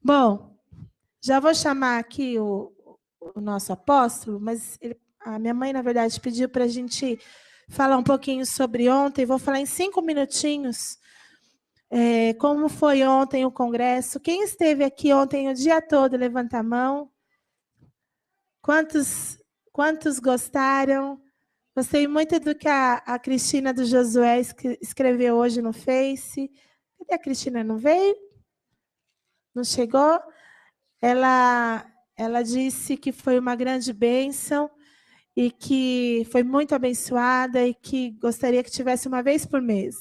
Bom, já vou chamar aqui o nosso apóstolo, mas a minha mãe, na verdade, pediu para a gente falar um pouquinho sobre ontem. Vou falar em 5 minutinhos. Como foi ontem o congresso? Quem esteve aqui ontem o dia todo, levanta a mão. Quantos gostaram? Gostei muito do que a Cristina do Josué escreveu hoje no Face. Cadê a Cristina? Não veio? Não chegou? Ela disse que foi uma grande bênção e que foi muito abençoada e que gostaria que tivesse uma vez por mês.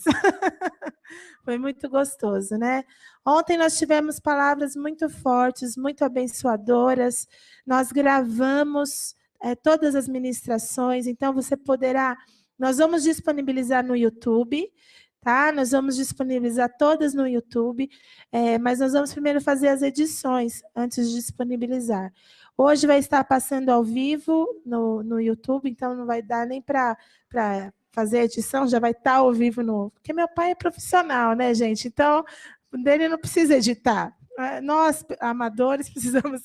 Foi muito gostoso, né? Ontem nós tivemos palavras muito fortes, muito abençoadoras. Nós gravamos todas as ministrações, então você poderá... Nós vamos disponibilizar no YouTube, tá? Nós vamos disponibilizar todas no YouTube, mas nós vamos primeiro fazer as edições antes de disponibilizar. Hoje vai estar passando ao vivo no YouTube, então não vai dar nem para fazer a edição, já vai estar ao vivo porque meu pai é profissional, né, gente? Então, dele não precisa editar. Nós, amadores, precisamos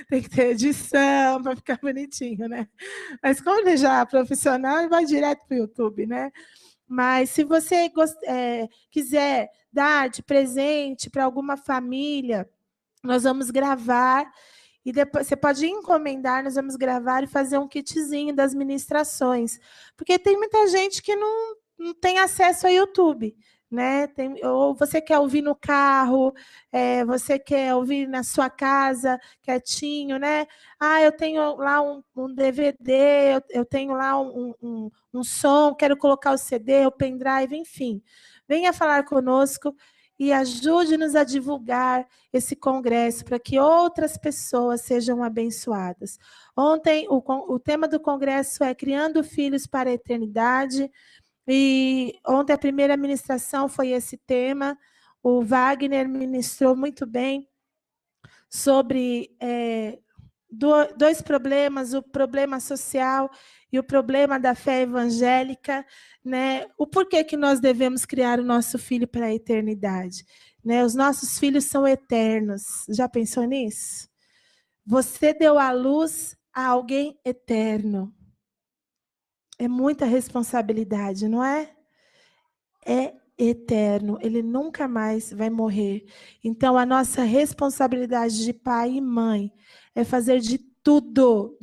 tem que ter edição para ficar bonitinho, né? Mas como ele já é profissional, ele vai direto para o YouTube, né? Mas se você quiser dar de presente para alguma família, nós vamos gravar e depois você pode encomendar, nós vamos gravar e fazer um kitzinho das ministrações. Porque tem muita gente que não tem acesso ao YouTube, né? Ou você quer ouvir no carro, você quer ouvir na sua casa, quietinho, né? Eu tenho lá um DVD, eu tenho lá um som, quero colocar o CD, o pendrive, enfim. Venha falar conosco e ajude-nos a divulgar esse congresso para que outras pessoas sejam abençoadas. Ontem, o tema do congresso é Criando Filhos para a Eternidade, e ontem a primeira ministração foi esse tema. O Wagner ministrou muito bem sobre dois problemas, o problema social e o problema da fé evangélica, né? O porquê que nós devemos criar o nosso filho para a eternidade, né? Os nossos filhos são eternos. Já pensou nisso? Você deu à luz a alguém eterno. É muita responsabilidade, não é? É eterno, ele nunca mais vai morrer. Então, a nossa responsabilidade de pai e mãe é fazer de tudo,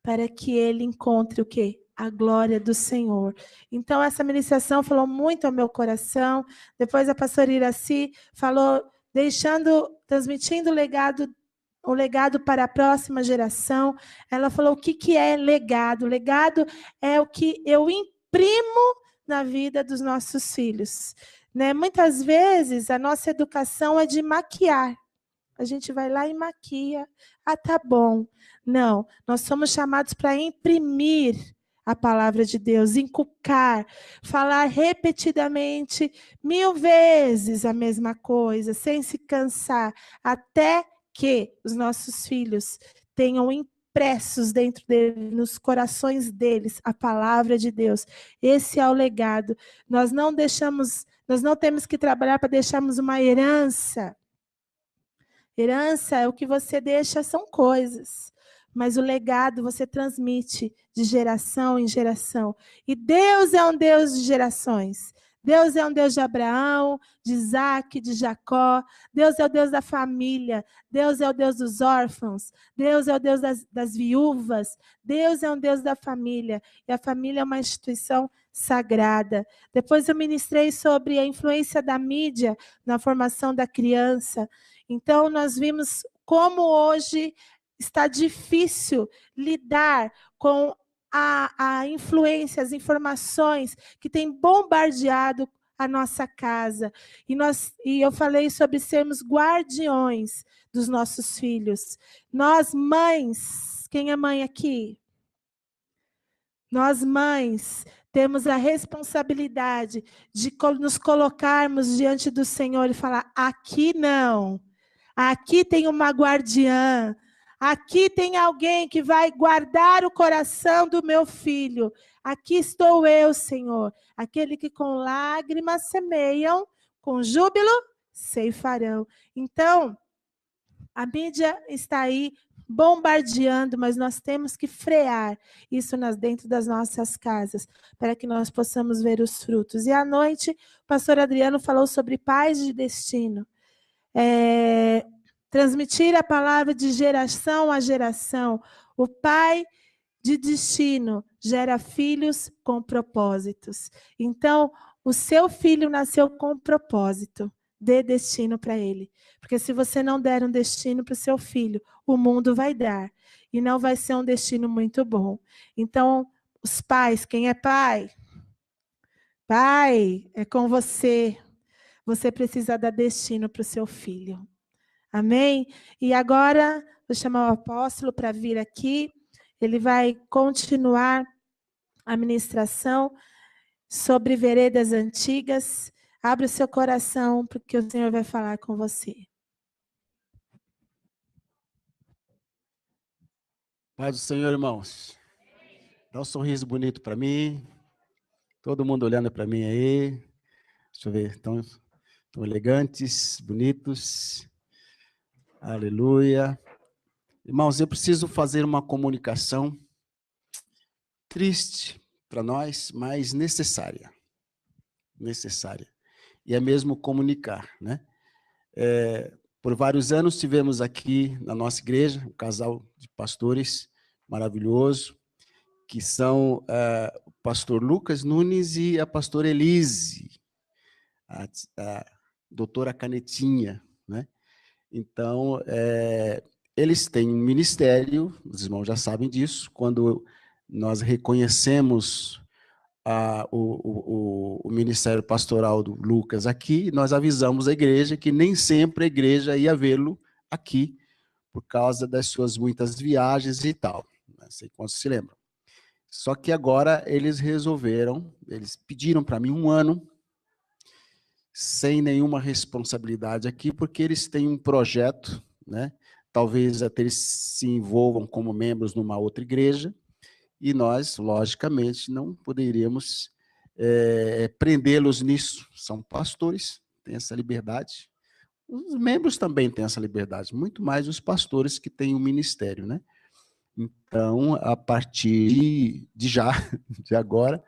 para que ele encontre o quê? A glória do Senhor. Então, essa ministração falou muito ao meu coração. Depois a pastora Iraci falou, transmitindo o legado para a próxima geração. Ela falou o que é legado. Legado é o que eu imprimo na vida dos nossos filhos, né? Muitas vezes a nossa educação é de maquiar. A gente vai lá e maquia. Tá bom. Não, nós somos chamados para imprimir a palavra de Deus, inculcar, falar repetidamente 1000 vezes a mesma coisa, sem se cansar, até que os nossos filhos tenham impressos dentro deles, nos corações deles, a palavra de Deus. Esse é o legado. Nós não temos que trabalhar para deixarmos uma herança. Herança é o que você deixa, são coisas. Mas o legado você transmite de geração em geração. E Deus é um Deus de gerações. Deus é um Deus de Abraão, de Isaac, de Jacó. Deus é o Deus da família. Deus é o Deus dos órfãos. Deus é o Deus das viúvas. Deus é um Deus da família. E a família é uma instituição sagrada. Depois eu ministrei sobre a influência da mídia na formação da criança. Então, nós vimos como hoje está difícil lidar com a influência, as informações que têm bombardeado a nossa casa. E eu falei sobre sermos guardiões dos nossos filhos. Nós, mães, quem é mãe aqui? Nós, mães, temos a responsabilidade de nos colocarmos diante do Senhor e falar, aqui não. Aqui tem uma guardiã. Aqui tem alguém que vai guardar o coração do meu filho. Aqui estou eu, Senhor. Aquele que com lágrimas semeiam, com júbilo ceifarão. Então, a mídia está aí bombardeando, mas nós temos que frear isso dentro das nossas casas, para que nós possamos ver os frutos. E à noite, o pastor Adriano falou sobre pais de destino. Transmitir a palavra de geração a geração. O pai de destino gera filhos com propósitos. Então, o seu filho nasceu com propósito. Dê destino para ele. Porque se você não der um destino para o seu filho, o mundo vai dar. E não vai ser um destino muito bom. Então, os pais, quem é pai? Pai, é com você. Você precisa dar destino para o seu filho. Amém? E agora, vou chamar o apóstolo para vir aqui. Ele vai continuar a ministração sobre veredas antigas. Abre o seu coração, porque o Senhor vai falar com você. Paz do Senhor, irmãos. Dá um sorriso bonito para mim. Todo mundo olhando para mim aí. Deixa eu ver. Tão elegantes, bonitos. Aleluia. Irmãos, eu preciso fazer uma comunicação triste para nós, mas necessária. Necessária. E é mesmo comunicar, né? Por vários anos tivemos aqui na nossa igreja um casal de pastores maravilhoso, que são o pastor Lucas Nunes e a pastora Elise, a doutora Canetinha, né? Então, eles têm um ministério, os irmãos já sabem disso, quando nós reconhecemos o ministério pastoral do Lucas aqui, nós avisamos a igreja que nem sempre a igreja ia vê-lo aqui, por causa das suas muitas viagens e tal. Não sei quantos se lembram. Só que agora eles resolveram, eles pediram para mim um ano, sem nenhuma responsabilidade aqui, porque eles têm um projeto, né? Talvez até eles se envolvam como membros numa outra igreja, e nós, logicamente, não poderíamos prendê-los nisso. São pastores, têm essa liberdade. Os membros também têm essa liberdade, muito mais os pastores que têm o ministério, né? Então, a partir de agora,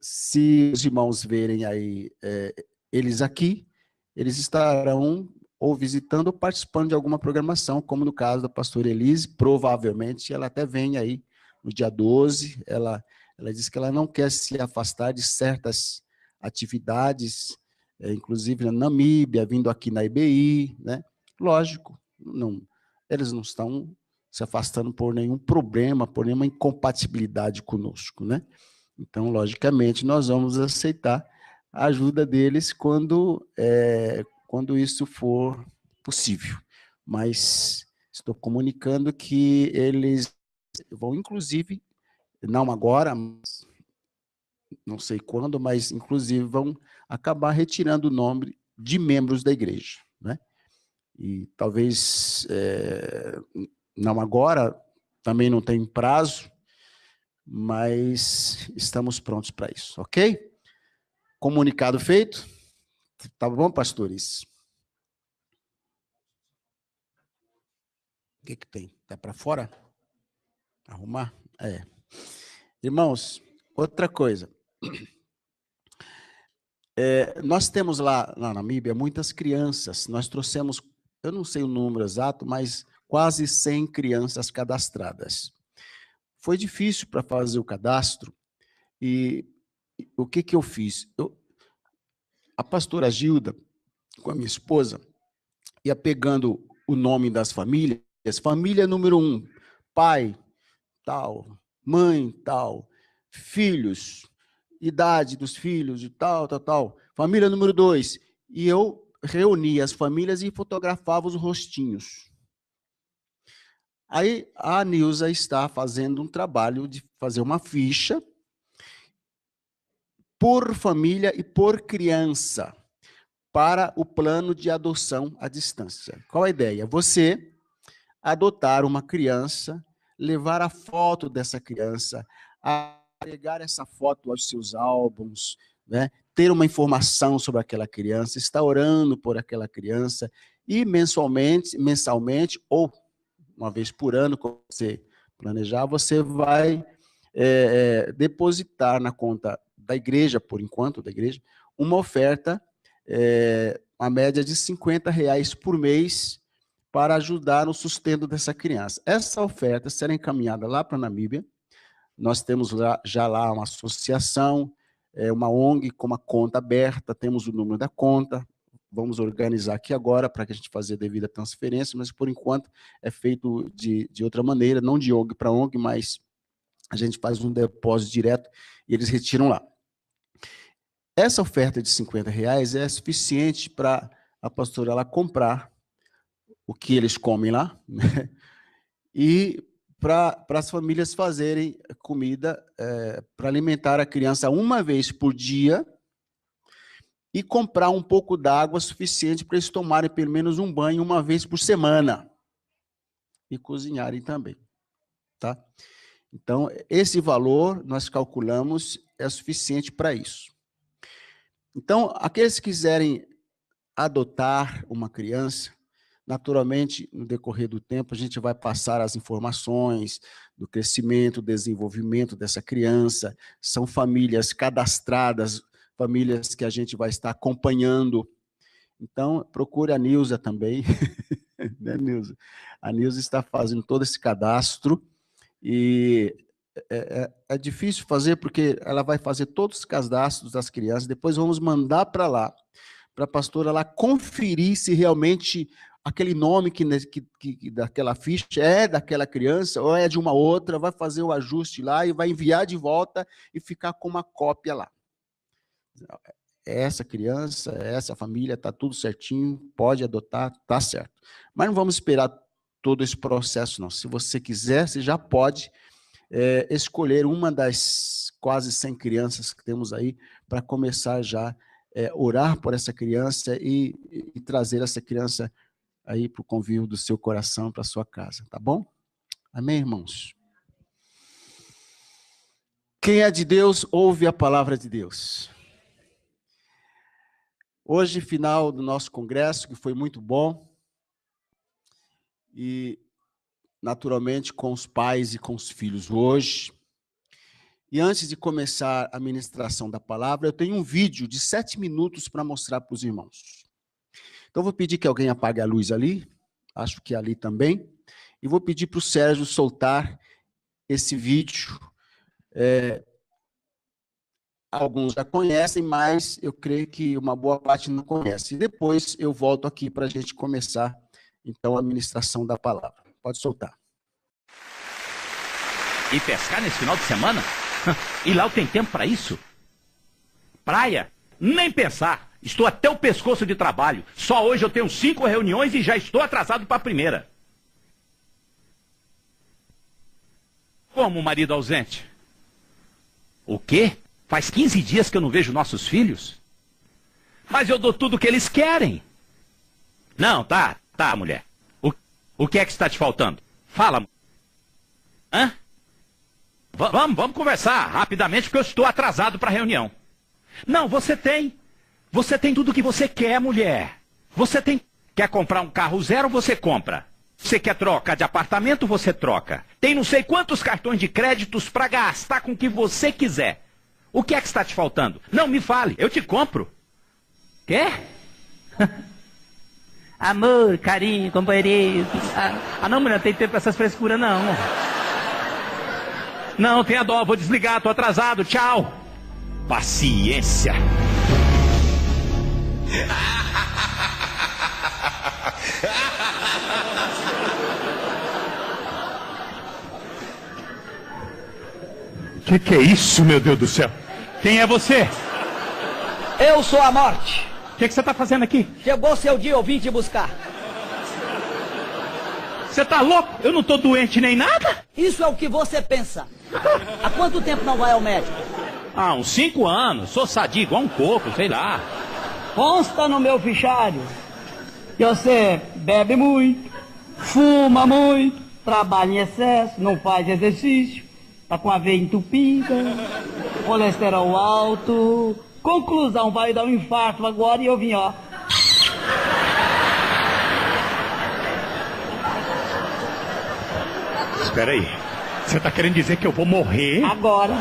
se os irmãos verem aí eles aqui, eles estarão ou visitando ou participando de alguma programação, como no caso da pastora Elise, provavelmente ela até vem aí no dia 12, ela disse que ela não quer se afastar de certas atividades, inclusive na Namíbia, vindo aqui na IBI, né? Lógico, eles não estão se afastando por nenhum problema, por nenhuma incompatibilidade conosco, né? Então, logicamente, nós vamos aceitar a ajuda deles quando isso for possível. Mas estou comunicando que eles vão, inclusive, não agora, não sei quando, mas, inclusive, vão acabar retirando o nome de membros da igreja, né? E talvez, não agora, também não tem prazo, mas estamos prontos para isso, ok? Comunicado feito? Tá bom, pastores? O que tem? Tá para fora? Arrumar? Irmãos, outra coisa. Nós temos lá na Namíbia muitas crianças. Nós trouxemos, eu não sei o número exato, mas quase 100 crianças cadastradas. Foi difícil para fazer o cadastro e o que eu fiz? A pastora Gilda, com a minha esposa, ia pegando o nome das famílias, família número 1, pai, tal, mãe, tal, filhos, idade dos filhos, de tal. Família número 2. E eu reunia as famílias e fotografava os rostinhos. Aí a Nilza está fazendo um trabalho de fazer uma ficha por família e por criança para o plano de adoção à distância. Qual a ideia? Você adotar uma criança, levar a foto dessa criança, agregar essa foto aos seus álbuns, né? ter uma informação sobre aquela criança, estar orando por aquela criança, e mensalmente, ou uma vez por ano, como você planejar, você vai depositar na conta da igreja, por enquanto, da igreja, uma oferta, a média de R$50 por mês, para ajudar no sustento dessa criança. Essa oferta será encaminhada lá para a Namíbia. Nós temos já lá uma associação, uma ONG com uma conta aberta, temos o número da conta, vamos organizar aqui agora para que a gente fazer a devida transferência, mas por enquanto é feito de outra maneira, não de ONG para ONG, mas a gente faz um depósito direto e eles retiram lá. Essa oferta de R$50 é suficiente para a pastora lá comprar o que eles comem lá, né? E para as famílias fazerem comida para alimentar a criança uma vez por dia e comprar um pouco d'água suficiente para eles tomarem pelo menos um banho uma vez por semana e cozinharem também, tá? Então, esse valor nós calculamos é suficiente para isso. Então, aqueles que quiserem adotar uma criança, naturalmente, no decorrer do tempo, a gente vai passar as informações do crescimento, desenvolvimento dessa criança. São famílias cadastradas, famílias que a gente vai estar acompanhando. Então, procure a Nilza também. Né, Nilza? A Nilza está fazendo todo esse cadastro e é difícil fazer porque ela vai fazer todos os cadastros das crianças, depois vamos mandar para lá, para a pastora lá conferir se realmente aquele nome que daquela ficha é daquela criança ou é de uma outra, vai fazer o ajuste lá e vai enviar de volta e ficar com uma cópia lá. Essa criança, essa família, está tudo certinho, pode adotar, está certo. Mas não vamos esperar todo esse processo, não. Se você quiser, você já pode escolher uma das quase 100 crianças que temos aí para começar já orar por essa criança e trazer essa criança aí para o convívio do seu coração, para a sua casa, tá bom? Amém, irmãos? Quem é de Deus, ouve a palavra de Deus. Hoje, final do nosso congresso, que foi muito bom, e naturalmente com os pais e com os filhos hoje. E antes de começar a ministração da palavra, eu tenho um vídeo de 7 minutos para mostrar para os irmãos. Então, vou pedir que alguém apague a luz ali, acho que ali também, e vou pedir para o Sérgio soltar esse vídeo. Alguns já conhecem, mas eu creio que uma boa parte não conhece. E depois eu volto aqui para a gente começar, então, a ministração da palavra. Pode soltar. E pescar nesse final de semana? E lá tem tempo para isso? Praia? Nem pensar. Estou até o pescoço de trabalho. Só hoje eu tenho 5 reuniões e já estou atrasado para a primeira. Como marido ausente? O quê? Faz 15 dias que eu não vejo nossos filhos? Mas eu dou tudo o que eles querem. Não, tá, mulher. O que é que está te faltando? Fala. Hã? Vamos conversar rapidamente, porque eu estou atrasado para a reunião. Não, você tem tudo o que você quer, mulher. Quer comprar um carro zero, você compra. Você quer trocar de apartamento, você troca. Tem não sei quantos cartões de créditos para gastar com o que você quiser. O que é que está te faltando? Não, me fale, eu te compro. Quer? Amor, carinho, companheirismo. Não, mulher, não tem tempo para essas frescuras, não. Não, tenha dó, vou desligar, tô atrasado, tchau. Paciência. Que é isso, meu Deus do céu? Quem é você? Eu sou a morte. O que você está fazendo aqui? Chegou seu dia, eu vim te buscar. Você tá louco? Eu não tô doente nem nada? Isso é o que você pensa. Há quanto tempo não vai ao médico? Uns 5 anos. Sou sadio igual um coco, sei lá. Consta no meu fichário que você bebe muito, fuma muito, trabalha em excesso, não faz exercício, tá com a veia entupida, colesterol alto, Conclusão, vai dar um infarto agora e eu vim, ó. Espera aí. Você tá querendo dizer que eu vou morrer? Agora.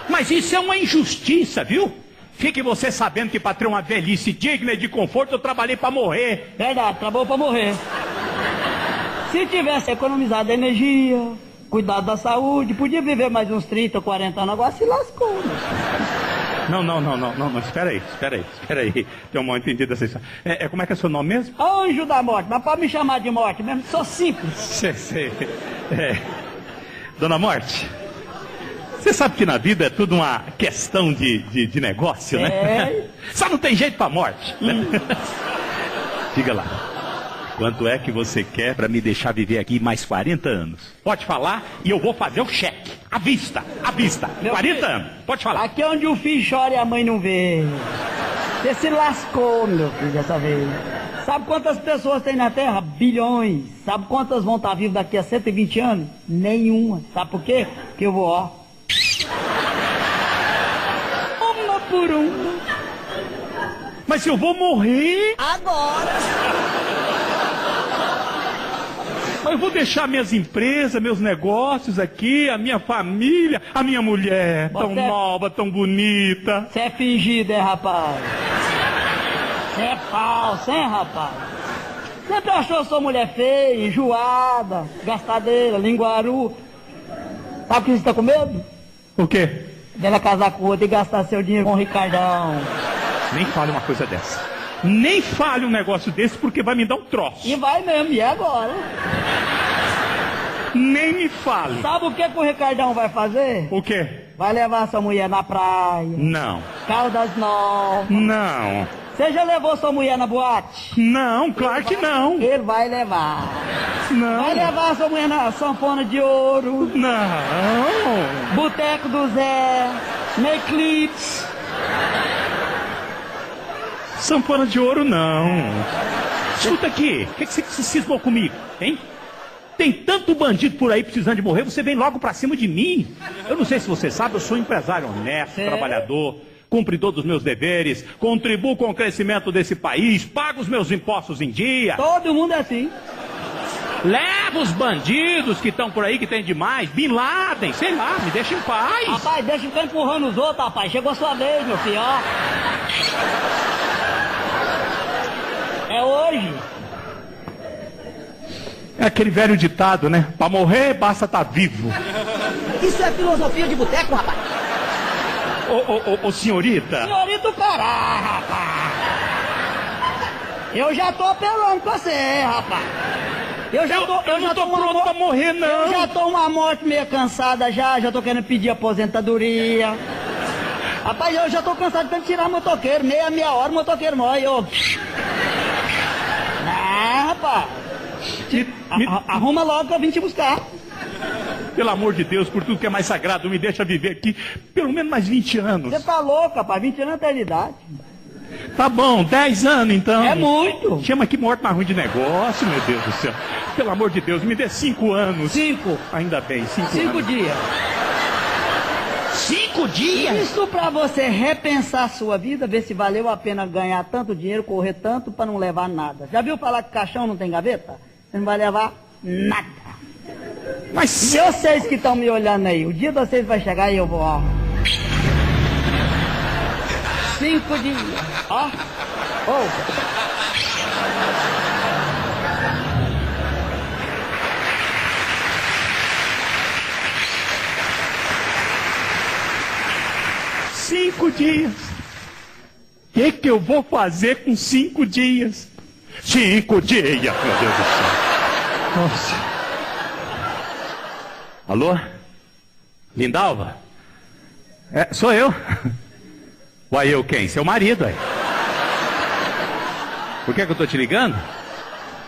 Mas isso é uma injustiça, viu? Fique você sabendo que para ter uma velhice digna e de conforto eu trabalhei para morrer. Verdade, trabalhou pra morrer. Se tivesse economizado energia, cuidado da saúde, podia viver mais uns 30, 40 anos, agora se lascou. Né? Não, espera aí. Tem um mal entendido dessa história. Como é que é seu nome mesmo? Anjo da morte, mas pode me chamar de morte mesmo, sou simples. Sei. Dona Morte, você sabe que na vida é tudo uma questão de negócio, né? Só não tem jeito pra morte. Né? Diga lá. Quanto é que você quer para me deixar viver aqui mais 40 anos? Pode falar e eu vou fazer o cheque. À vista. Meu 40 filho, anos. Pode falar. Aqui é onde o filho chora e a mãe não vê. Você se lascou, meu filho, dessa vez. Sabe quantas pessoas tem na Terra? Bilhões. Sabe quantas vão estar vivas daqui a 120 anos? Nenhuma. Sabe por quê? Porque eu vou, ó. Uma por uma. Mas eu vou morrer. Agora. Eu vou deixar minhas empresas, meus negócios aqui, a minha família, a minha mulher, tão nova, tão bonita. Você é fingido, hein, rapaz? Você é falso, hein, rapaz? Sempre achou sua mulher feia, enjoada, gastadeira, linguaru. Sabe o que você tá com medo? O quê? Dela casar com outro e gastar seu dinheiro com o Ricardão. Nem fale uma coisa dessa. Nem fale um negócio desse porque vai me dar um troço. E vai mesmo, e agora? Nem me fale. Sabe o que o Ricardão vai fazer? O quê? Vai levar sua mulher na praia. Não. Caldas Novas. Não. Você já levou sua mulher na boate? Não, claro que não. Ele vai levar. Não. Vai levar sua mulher na Sanfona de Ouro. Não. Boteco do Zé. Na Eclipse. Sanfona de Ouro, não. Escuta aqui, o que você cismou comigo, hein? Tem tanto bandido por aí precisando de morrer, você vem logo pra cima de mim. Eu não sei se você sabe, eu sou um empresário honesto, trabalhador, cumpridor dos meus deveres, contribuo com o crescimento desse país, pago os meus impostos em dia. Todo mundo é assim. Leva os bandidos que estão por aí, que tem demais, Bin Laden, sei lá, me deixa em paz. Rapaz, deixa eu ficar empurrando os outros, rapaz. Chegou a sua vez, meu filho, ó. É hoje. É aquele velho ditado, né? Pra morrer, basta estar vivo. Isso é filosofia de boteco, rapaz. Ô, senhorita. Senhorita o caralho, rapaz. Eu já tô apelando pra você, rapaz. Eu não tô pronto pra morrer, não. Eu já tô uma morte meio cansada já tô querendo pedir aposentadoria. Rapaz, eu já tô cansado de tirar motoqueiro, meia hora o motoqueiro morre, eu... Ah, rapaz. Arruma logo que eu vim te buscar. Pelo amor de Deus, por tudo que é mais sagrado, me deixa viver aqui pelo menos mais 20 anos. Você tá louco, rapaz, 20 anos é eternidade. Tá bom, 10 anos então. É muito. Chama que morte mais ruim de negócio, meu Deus do céu. Pelo amor de Deus, me dê 5 anos. 5. Ainda bem, 5 anos. 5 dias. 5 dias? Isso pra você repensar a sua vida, ver se valeu a pena ganhar tanto dinheiro, correr tanto pra não levar nada. Já viu falar que caixão não tem gaveta? Você não vai levar nada. Mas... E vocês que estão me olhando aí, o dia de vocês vai chegar e eu vou, ó. 5 dias, ó. Oh. Cinco dias. O que eu vou fazer com 5 dias? 5 dias, meu Deus do céu. Nossa. Alô? Lindalva? Sou eu. Uai, eu quem? Seu marido, aí. Por que eu tô te ligando?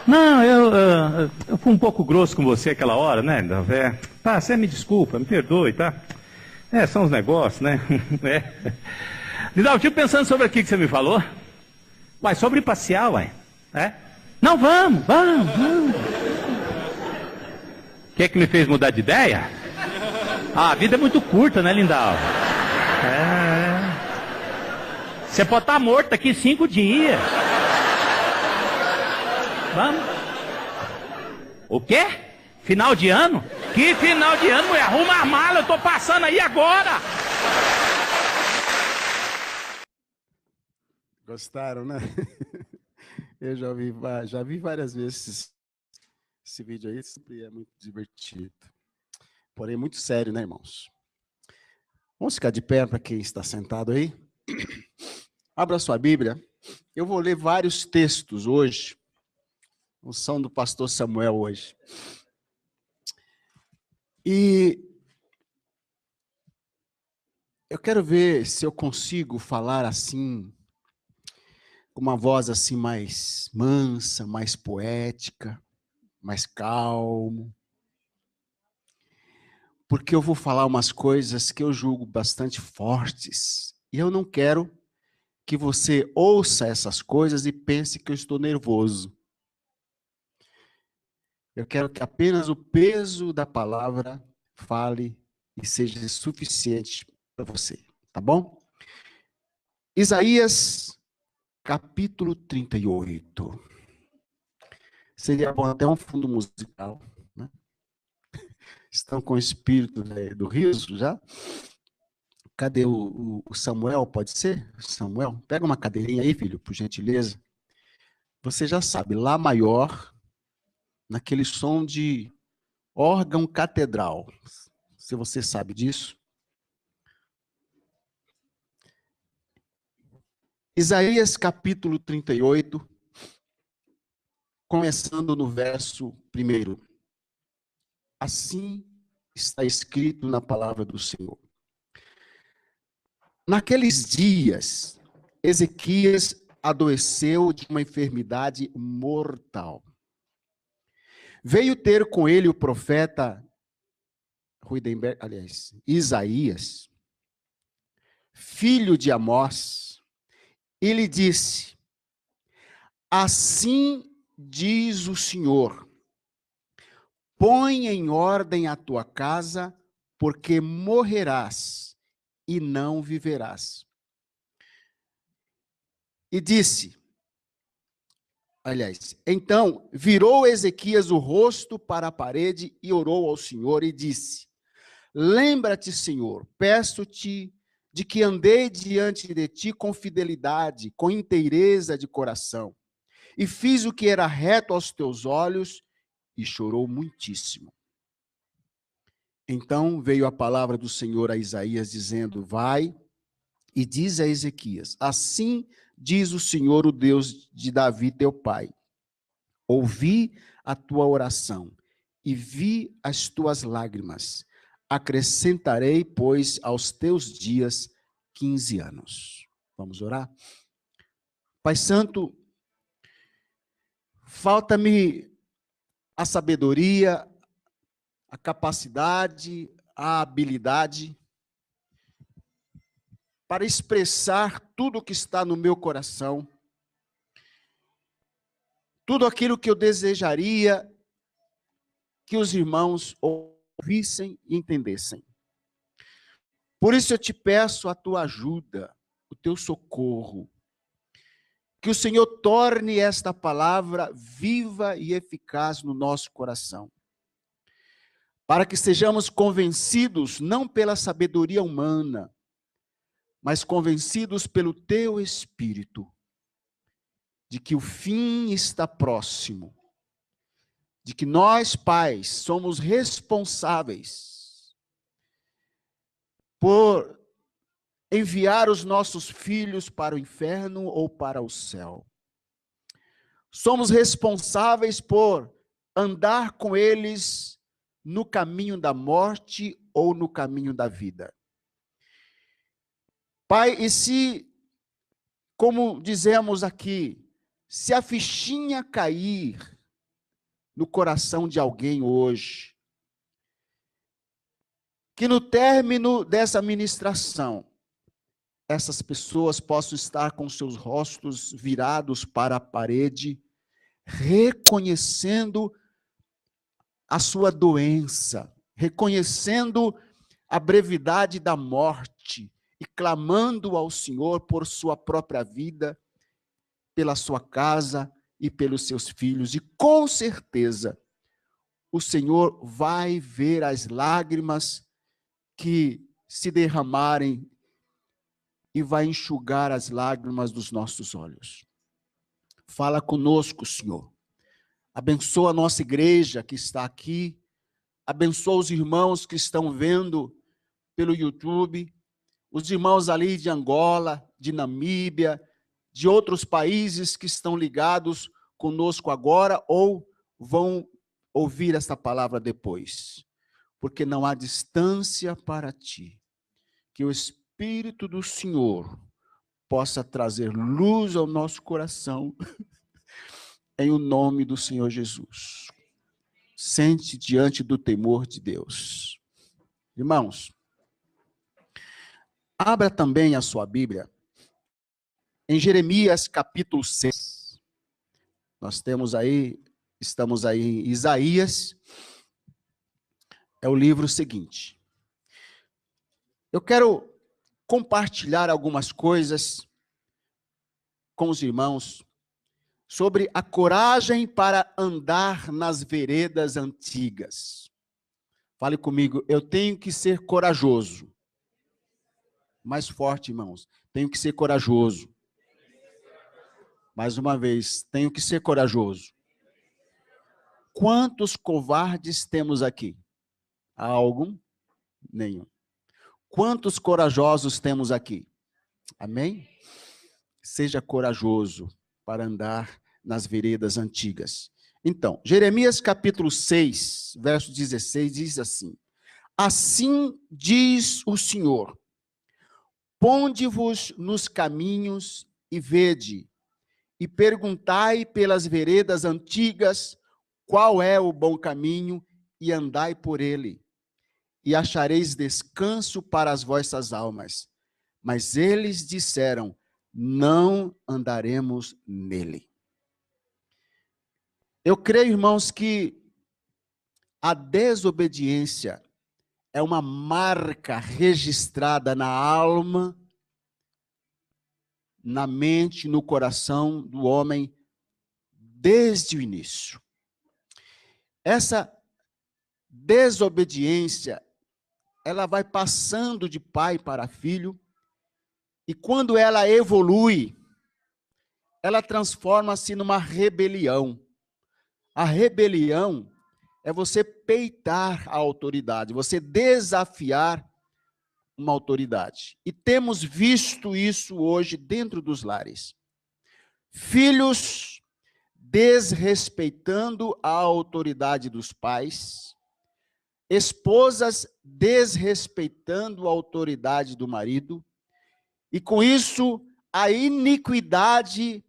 Não, eu fui um pouco grosso com você aquela hora, né? Tá, você me desculpa, me perdoe, tá? São os negócios, né? Lindalva, eu estive pensando sobre aquilo que você me falou. Uai, sobre passear, uai. Não, vamos. O que é que me fez mudar de ideia? A vida é muito curta, né, Lindalva? Você pode estar morto daqui 5 dias. Vamos. O quê? Final de ano? Que final de ano, mulher? Arruma a mala, eu tô passando aí agora. Gostaram, né? Eu já vi várias vezes esse vídeo aí, sempre é muito divertido. Porém, muito sério, né, irmãos? Vamos ficar de pé para quem está sentado aí. Abra sua Bíblia. Eu vou ler vários textos hoje. Não são do pastor Samuel hoje. E eu quero ver se eu consigo falar assim, com uma voz assim mais mansa, mais poética, mais calmo. Porque eu vou falar umas coisas que eu julgo bastante fortes. E eu não quero que você ouça essas coisas e pense que eu estou nervoso. Eu quero que apenas o peso da palavra fale e seja suficiente para você, tá bom? Isaías, capítulo 38. Seria bom até um fundo musical, né? Estão com o espírito do riso já? Cadê o Samuel? Pode ser? Samuel, pega uma cadeirinha aí, filho, por gentileza. Você já sabe, Lá maior, naquele som de órgão catedral. Se você sabe disso. Isaías capítulo 38, começando no verso 1. Assim está escrito na palavra do Senhor. Naqueles dias, Ezequias adoeceu de uma enfermidade mortal. Veio ter com ele o profeta Isaías, filho de Amós, e lhe disse: assim diz o Senhor, põe em ordem a tua casa, porque morrerás e não viverás. E disse, então virou Ezequias o rosto para a parede e orou ao Senhor e disse: lembra-te, Senhor, peço-te de que andei diante de ti com fidelidade, com inteireza de coração, e fiz o que era reto aos teus olhos, e chorou muitíssimo. Então veio a palavra do Senhor a Isaías, dizendo: vai e diz a Ezequias: assim diz o Senhor, o Deus de Davi, teu pai, ouvi a tua oração e vi as tuas lágrimas. Acrescentarei, pois, aos teus dias 15 anos. Vamos orar? Pai Santo, falta-me a sabedoria, a capacidade, a habilidade para expressar tudo o que está no meu coração, tudo aquilo que eu desejaria que os irmãos ouvissem e entendessem. Por isso eu te peço a tua ajuda, o teu socorro, que o Senhor torne esta palavra viva e eficaz no nosso coração, para que sejamos convencidos não pela sabedoria humana, mas convencidos pelo teu Espírito, de que o fim está próximo, de que nós, pais, somos responsáveis por enviar os nossos filhos para o inferno ou para o céu. Somos responsáveis por andar com eles no caminho da morte ou no caminho da vida. Pai, e se, como dizemos aqui, se a fichinha cair no coração de alguém hoje, que no término dessa ministração, essas pessoas possam estar com seus rostos virados para a parede, reconhecendo a sua doença, reconhecendo a brevidade da morte e clamando ao Senhor por sua própria vida, pela sua casa e pelos seus filhos. E com certeza, o Senhor vai ver as lágrimas que se derramarem e vai enxugar as lágrimas dos nossos olhos. Fala conosco, Senhor. Abençoa a nossa igreja que está aqui. Abençoa os irmãos que estão vendo pelo YouTube. Os irmãos ali de Angola, de Namíbia, de outros países que estão ligados conosco agora ou vão ouvir esta palavra depois. Porque não há distância para ti. Que o Espírito do Senhor possa trazer luz ao nosso coração, em o nome do Senhor Jesus. Sente diante do temor de Deus. Irmãos, abra também a sua Bíblia em Jeremias capítulo 6. Nós estamos aí em Isaías. É o livro seguinte. Eu quero compartilhar algumas coisas com os irmãos sobre a coragem para andar nas veredas antigas. Fale comigo, eu tenho que ser corajoso. Mais forte, irmãos. Tenho que ser corajoso. Mais uma vez, tenho que ser corajoso. Quantos covardes temos aqui? Há algum? Nenhum. Quantos corajosos temos aqui? Amém? Seja corajoso para andar nas veredas antigas. Então, Jeremias capítulo 6, verso 16, diz assim: assim diz o Senhor, ponde-vos nos caminhos e vede, e perguntai pelas veredas antigas qual é o bom caminho, e andai por ele, e achareis descanso para as vossas almas. Mas eles disseram, não andaremos nele. Eu creio, irmãos, que a desobediência é uma marca registrada na alma, na mente, no coração do homem, desde o início. Essa desobediência, ela vai passando de pai para filho, e quando ela evolui, ela transforma-se numa rebelião. A rebelião é você peitar a autoridade, você desafiar uma autoridade. E temos visto isso hoje dentro dos lares. Filhos desrespeitando a autoridade dos pais, esposas desrespeitando a autoridade do marido, e com isso a iniquidade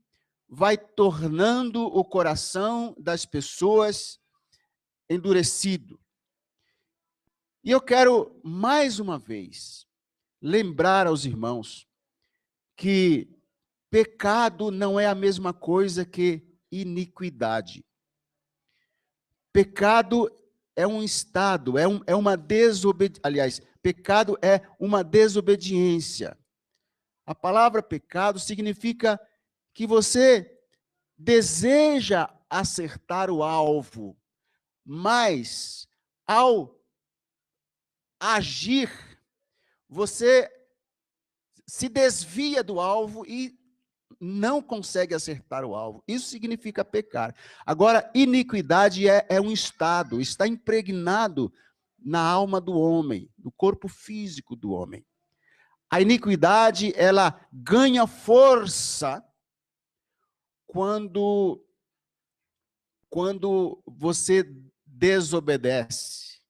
vai tornando o coração das pessoas endurecido. E eu quero, mais uma vez, lembrar aos irmãos que pecado não é a mesma coisa que iniquidade. Pecado é um estado, é uma desobediência. Aliás, pecado é uma desobediência. A palavra pecado significa que você deseja acertar o alvo, mas ao agir, você se desvia do alvo e não consegue acertar o alvo. Isso significa pecar. Agora, iniquidade é um estado, está impregnado na alma do homem, no corpo físico do homem. A iniquidade, ela ganha força quando você desobedece.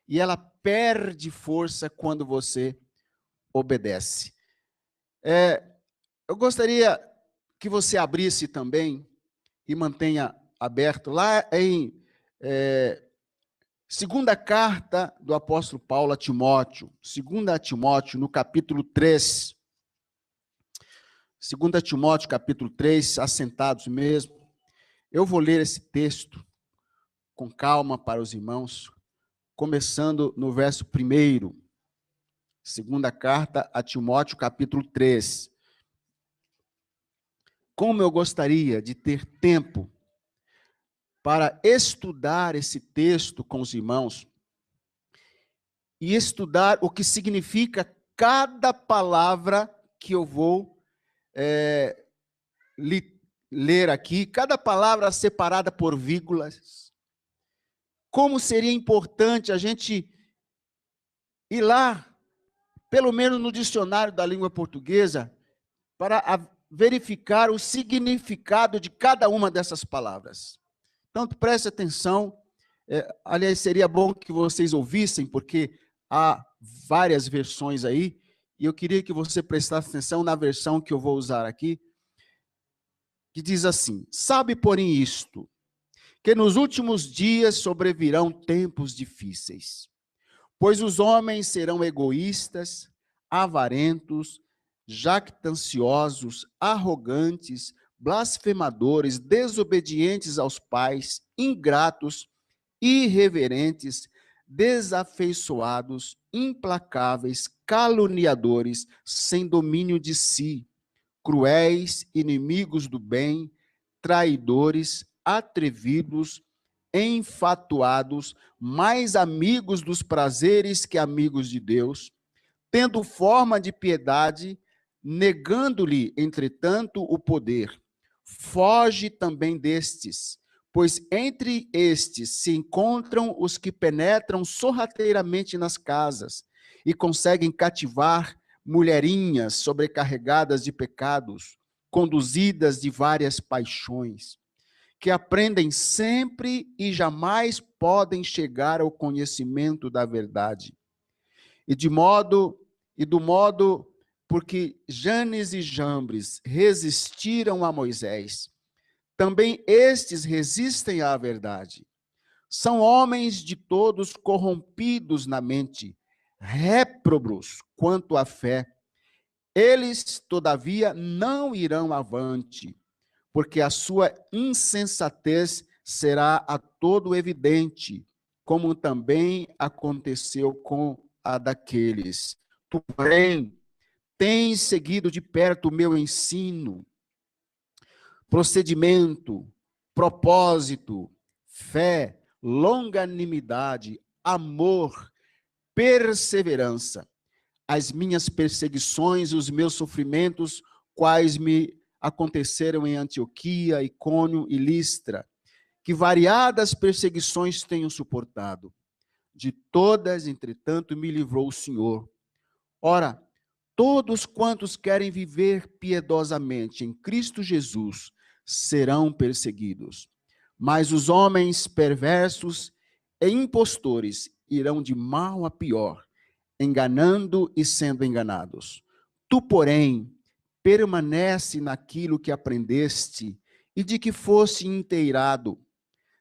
E ela perde força quando você obedece. Eu gostaria que você abrisse também e mantenha aberto lá em segunda carta do apóstolo Paulo a Timóteo, 2 Timóteo, no capítulo 3. 2 Timóteo, capítulo 3, assentados mesmo. Eu vou ler esse texto com calma para os irmãos, começando no verso 1. Segunda carta a Timóteo, capítulo 3. Como eu gostaria de ter tempo para estudar esse texto com os irmãos e estudar o que significa cada palavra que eu vou ler aqui, cada palavra separada por vírgulas. Como seria importante a gente ir lá, pelo menos no dicionário da língua portuguesa, para verificar o significado de cada uma dessas palavras. Então, preste atenção. Aliás, seria bom que vocês ouvissem, porque há várias versões aí, e eu queria que você prestasse atenção na versão que eu vou usar aqui, que diz assim: sabe, porém, isto, que nos últimos dias sobrevirão tempos difíceis, pois os homens serão egoístas, avarentos, jactanciosos, arrogantes, blasfemadores, desobedientes aos pais, ingratos, irreverentes, desafeiçoados, implacáveis, caluniadores, sem domínio de si, cruéis, inimigos do bem, traidores, atrevidos, enfatuados, mais amigos dos prazeres que amigos de Deus, tendo forma de piedade, negando-lhe, entretanto, o poder. Foge também destes, pois entre estes se encontram os que penetram sorrateiramente nas casas e conseguem cativar mulherinhas sobrecarregadas de pecados, conduzidas de várias paixões, que aprendem sempre e jamais podem chegar ao conhecimento da verdade. E do modo porque Janes e Jambres resistiram a Moisés, também estes resistem à verdade. São homens de todos corrompidos na mente, réprobos quanto à fé. Eles, todavia, não irão avante, porque a sua insensatez será a todo evidente, como também aconteceu com a daqueles. Tu, porém, tens seguido de perto o meu ensino, procedimento, propósito, fé, longanimidade, amor, perseverança. As minhas perseguições, os meus sofrimentos, quais me aconteceram em Antioquia, Icônio e Listra, que variadas perseguições tenho suportado. De todas, entretanto, me livrou o Senhor. Ora, todos quantos querem viver piedosamente em Cristo Jesus serão perseguidos. Mas os homens perversos e impostores irão de mal a pior, enganando e sendo enganados. Tu, porém, permanece naquilo que aprendeste e de que foste inteirado,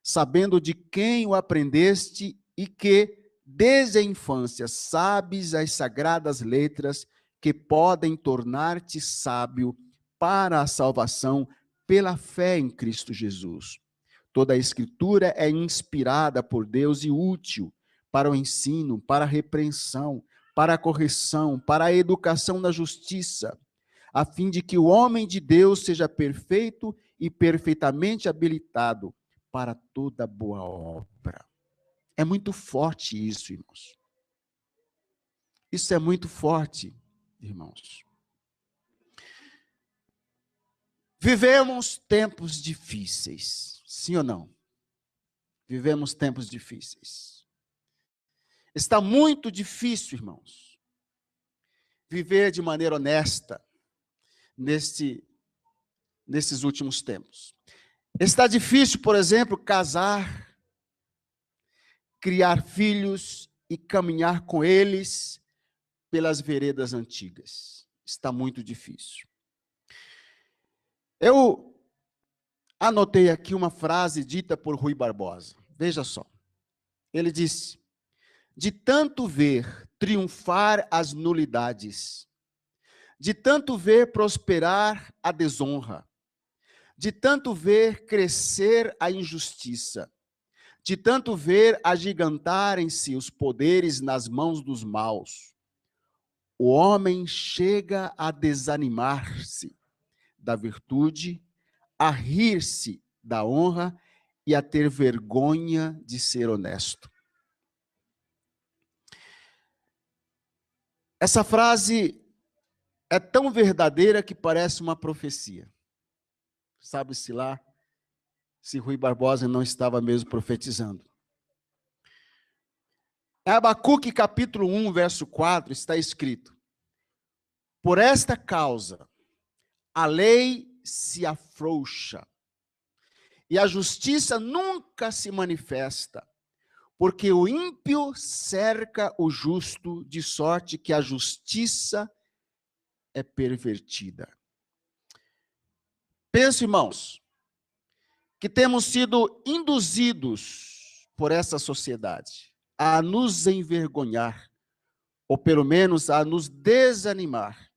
sabendo de quem o aprendeste e que, desde a infância, sabes as sagradas letras que podem tornar-te sábio para a salvação pela fé em Cristo Jesus. Toda a Escritura é inspirada por Deus e útil para o ensino, para a repreensão, para a correção, para a educação na justiça, a fim de que o homem de Deus seja perfeito e perfeitamente habilitado para toda boa obra. É muito forte isso, irmãos. Isso é muito forte, irmãos. Vivemos tempos difíceis, sim ou não? Vivemos tempos difíceis. Está muito difícil, irmãos, viver de maneira honesta nesses últimos tempos. Está difícil, por exemplo, casar, criar filhos e caminhar com eles pelas veredas antigas. Está muito difícil. Eu anotei aqui uma frase dita por Rui Barbosa. Veja só. Ele disse: de tanto ver triunfar as nulidades, de tanto ver prosperar a desonra, de tanto ver crescer a injustiça, de tanto ver agigantarem-se os poderes nas mãos dos maus, o homem chega a desanimar-se da virtude, a rir-se da honra e a ter vergonha de ser honesto. Essa frase é tão verdadeira que parece uma profecia. Sabe-se lá se Rui Barbosa não estava mesmo profetizando. Em Abacuque, capítulo 1, verso 4, está escrito: por esta causa, a lei se afrouxa, e a justiça nunca se manifesta, porque o ímpio cerca o justo, de sorte que a justiça é pervertida. Penso, irmãos, que temos sido induzidos por essa sociedade a nos envergonhar, ou pelo menos a nos desanimar,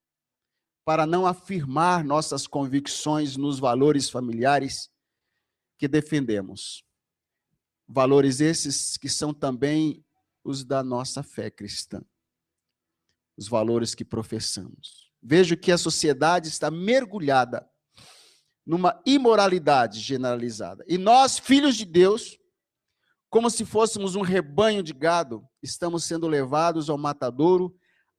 para não afirmar nossas convicções nos valores familiares que defendemos. Valores esses que são também os da nossa fé cristã. Os valores que professamos. Vejo que a sociedade está mergulhada numa imoralidade generalizada. E nós, filhos de Deus, como se fôssemos um rebanho de gado, estamos sendo levados ao matadouro,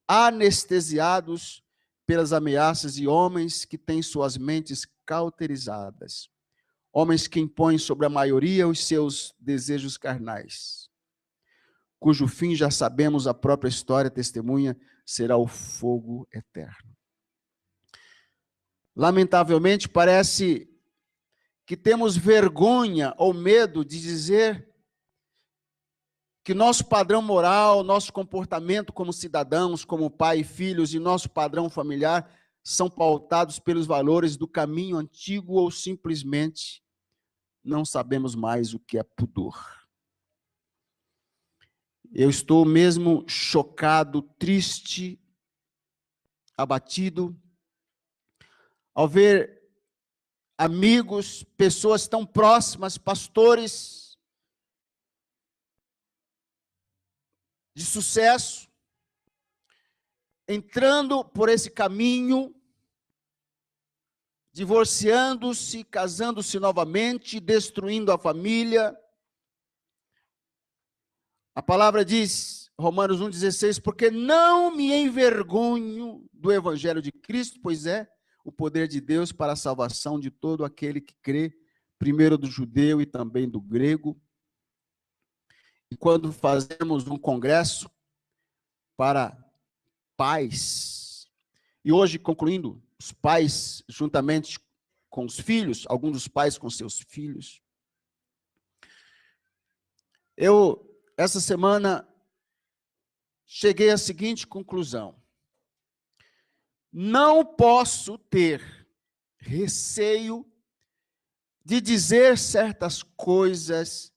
anestesiados pelas ameaças de homens que têm suas mentes cauterizadas. Homens que impõem sobre a maioria os seus desejos carnais, cujo fim já sabemos, a própria história testemunha, será o fogo eterno. Lamentavelmente, parece que temos vergonha ou medo de dizer que nosso padrão moral, nosso comportamento como cidadãos, como pai e filhos, e nosso padrão familiar são pautados pelos valores do caminho antigo ou simplesmente não sabemos mais o que é pudor. Eu estou mesmo chocado, triste, abatido, ao ver amigos, pessoas tão próximas, pastores de sucesso, entrando por esse caminho, divorciando-se, casando-se novamente, destruindo a família. A palavra diz, Romanos 1,16, porque não me envergonho do evangelho de Cristo, pois é o poder de Deus para a salvação de todo aquele que crê, primeiro do judeu e também do grego. E quando fazemos um congresso para pais, e hoje, concluindo, os pais juntamente com os filhos, alguns dos pais com seus filhos, essa semana, cheguei à seguinte conclusão: não posso ter receio de dizer certas coisas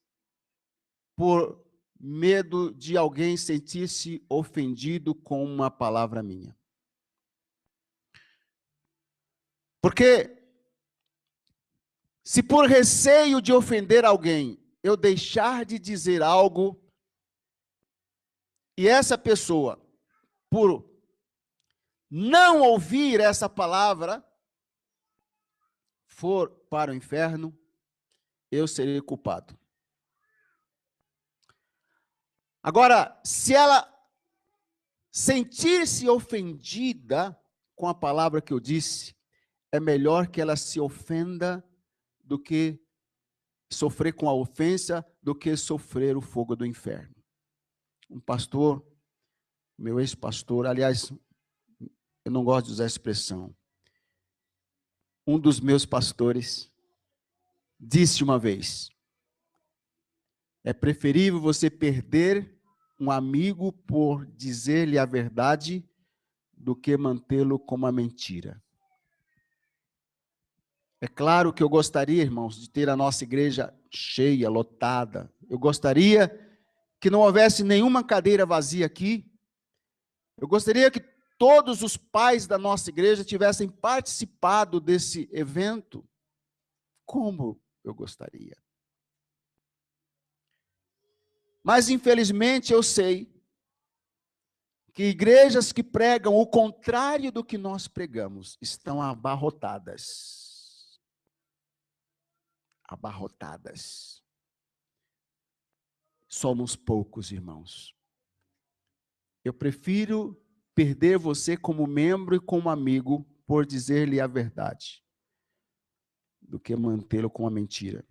por medo de alguém sentir-se ofendido com uma palavra minha. Porque, se por receio de ofender alguém, eu deixar de dizer algo, e essa pessoa, por não ouvir essa palavra, for para o inferno, eu serei culpado. Agora, se ela sentir-se ofendida com a palavra que eu disse, é melhor que ela se ofenda do que sofrer com a ofensa, do que sofrer o fogo do inferno. Um pastor, meu ex-pastor, aliás, eu não gosto de usar a expressão, um dos meus pastores disse uma vez: é preferível você perder um amigo por dizer-lhe a verdade do que mantê-lo com uma mentira. É claro que eu gostaria, irmãos, de ter a nossa igreja cheia, lotada. Eu gostaria que não houvesse nenhuma cadeira vazia aqui. Eu gostaria que todos os pais da nossa igreja tivessem participado desse evento. Como eu gostaria. Mas, infelizmente, eu sei que igrejas que pregam o contrário do que nós pregamos estão abarrotadas. Abarrotadas. Somos poucos, irmãos. Eu prefiro perder você como membro e como amigo por dizer-lhe a verdade, do que mantê-lo com a mentira.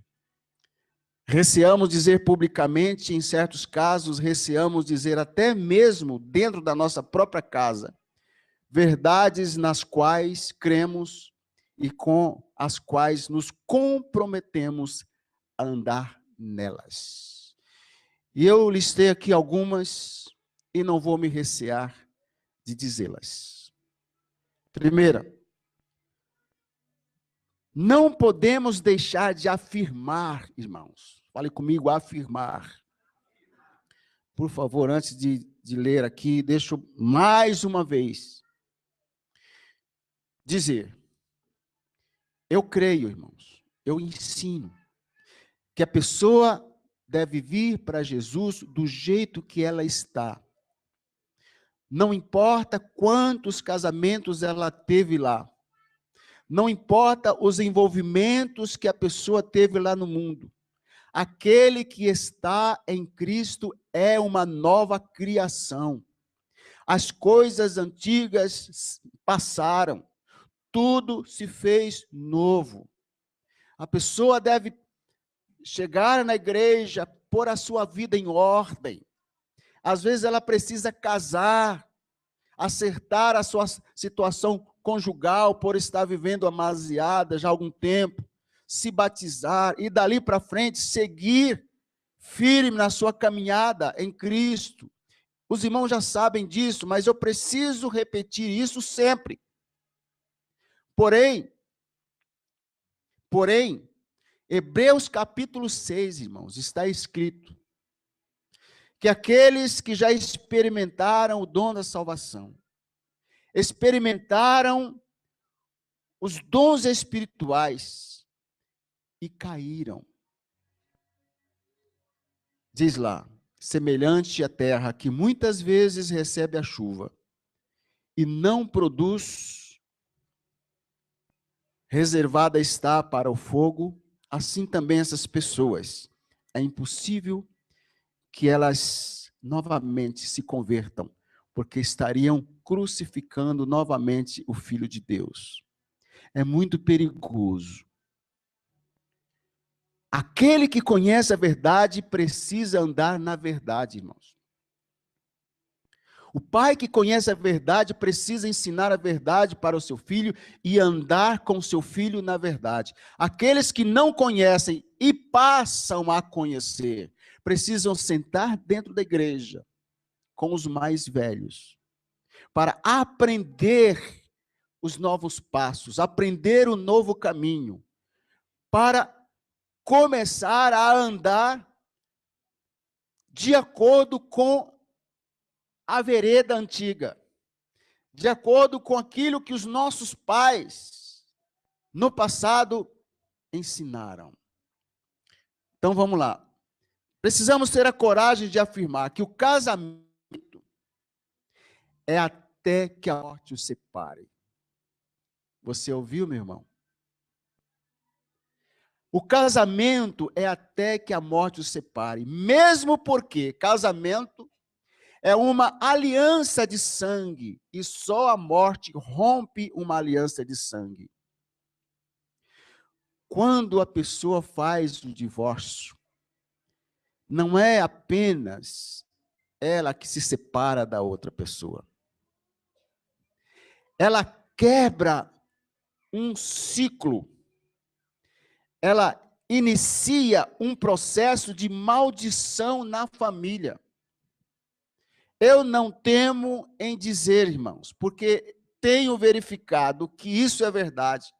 Receamos dizer publicamente, em certos casos, receamos dizer até mesmo dentro da nossa própria casa, verdades nas quais cremos e com as quais nos comprometemos a andar nelas. E eu listei aqui algumas e não vou me recear de dizê-las. Primeira, não podemos deixar de afirmar, irmãos. Fale comigo, afirmar. Por favor, antes de ler aqui, deixo mais uma vez dizer. Eu creio, irmãos, eu ensino que a pessoa deve vir para Jesus do jeito que ela está. Não importa quantos casamentos ela teve lá. Não importa os envolvimentos que a pessoa teve lá no mundo. Aquele que está em Cristo é uma nova criação. As coisas antigas passaram. Tudo se fez novo. A pessoa deve chegar na igreja, pôr a sua vida em ordem. Às vezes ela precisa casar, acertar a sua situação conjugal por estar vivendo amasiada já há algum tempo, se batizar e dali para frente seguir firme na sua caminhada em Cristo. Os irmãos já sabem disso, mas eu preciso repetir isso sempre. Porém, Hebreus capítulo 6, irmãos, está escrito que aqueles que já experimentaram o dom da salvação, experimentaram os dons espirituais e caíram. Diz lá, semelhante à terra que muitas vezes recebe a chuva e não produz, reservada está para o fogo, assim também essas pessoas. É impossível que elas novamente se convertam, porque estariam crucificando novamente o Filho de Deus. É muito perigoso. Aquele que conhece a verdade precisa andar na verdade, irmãos. O pai que conhece a verdade precisa ensinar a verdade para o seu filho e andar com o seu filho na verdade. Aqueles que não conhecem e passam a conhecer, precisam sentar dentro da igreja com os mais velhos, para aprender os novos passos, aprender o novo caminho, para começar a andar de acordo com a vereda antiga, de acordo com aquilo que os nossos pais no passado ensinaram. Então vamos lá. Precisamos ter a coragem de afirmar que o casamento é até que a morte os separe. Você ouviu, meu irmão? O casamento é até que a morte os separe, mesmo porque casamento é uma aliança de sangue, e só a morte rompe uma aliança de sangue. Quando a pessoa faz o divórcio, não é apenas ela que se separa da outra pessoa. Ela quebra um ciclo. Ela inicia um processo de maldição na família. Eu não temo em dizer, irmãos, porque tenho verificado que isso é verdade.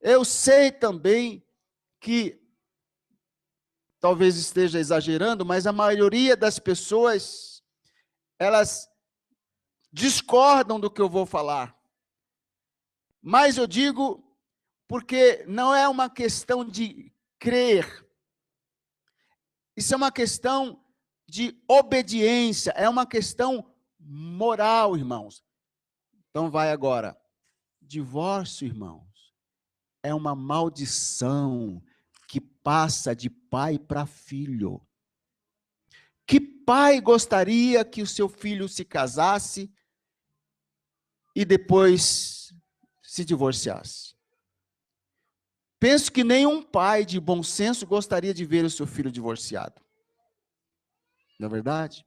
Eu sei também que, talvez esteja exagerando, mas a maioria das pessoas, elas discordam do que eu vou falar. Mas eu digo porque não é uma questão de crer. Isso é uma questão de obediência, é uma questão moral, irmãos. Então vai agora. Divórcio, irmãos, é uma maldição que passa de pai para filho. Que pai gostaria que o seu filho se casasse e depois se divorciasse? Penso que nenhum pai de bom senso gostaria de ver o seu filho divorciado. Não é verdade?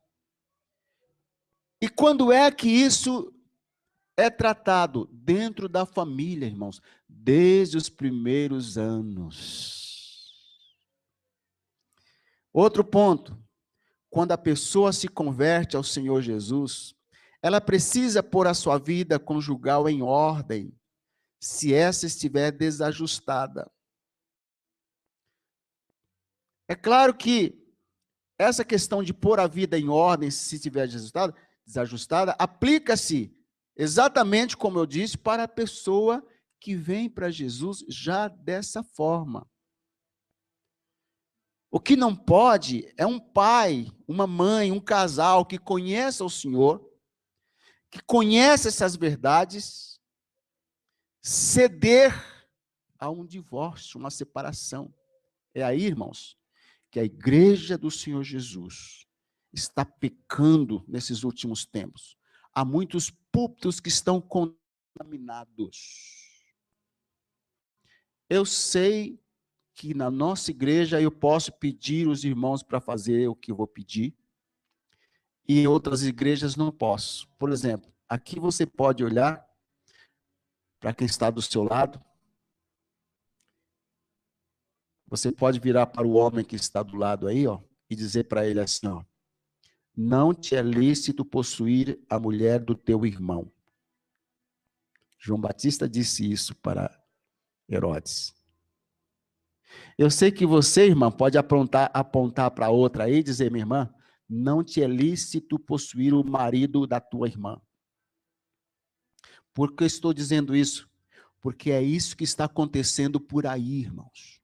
E quando é que isso é tratado? Dentro da família, irmãos, desde os primeiros anos. Outro ponto, quando a pessoa se converte ao Senhor Jesus, ela precisa pôr a sua vida conjugal em ordem, se essa estiver desajustada. É claro que essa questão de pôr a vida em ordem, se estiver desajustada, aplica-se exatamente, como eu disse, para a pessoa que vem para Jesus já dessa forma. O que não pode é um pai, uma mãe, um casal que conheça o Senhor, que conhece essas verdades, ceder a um divórcio, uma separação. É aí, irmãos, que a igreja do Senhor Jesus está pecando nesses últimos tempos. Há muitos púlpitos que estão contaminados. Eu sei que na nossa igreja eu posso pedir os irmãos para fazer o que eu vou pedir, e em outras igrejas não posso. Por exemplo, aqui você pode olhar para quem está do seu lado, você pode virar para o homem que está do lado aí, ó, e dizer para ele assim, ó: não te é lícito possuir a mulher do teu irmão. João Batista disse isso para Herodes. Eu sei que você, irmã, pode apontar para outra aí e dizer: minha irmã, não te é lícito possuir o marido da tua irmã. Por que eu estou dizendo isso? Porque é isso que está acontecendo por aí, irmãos.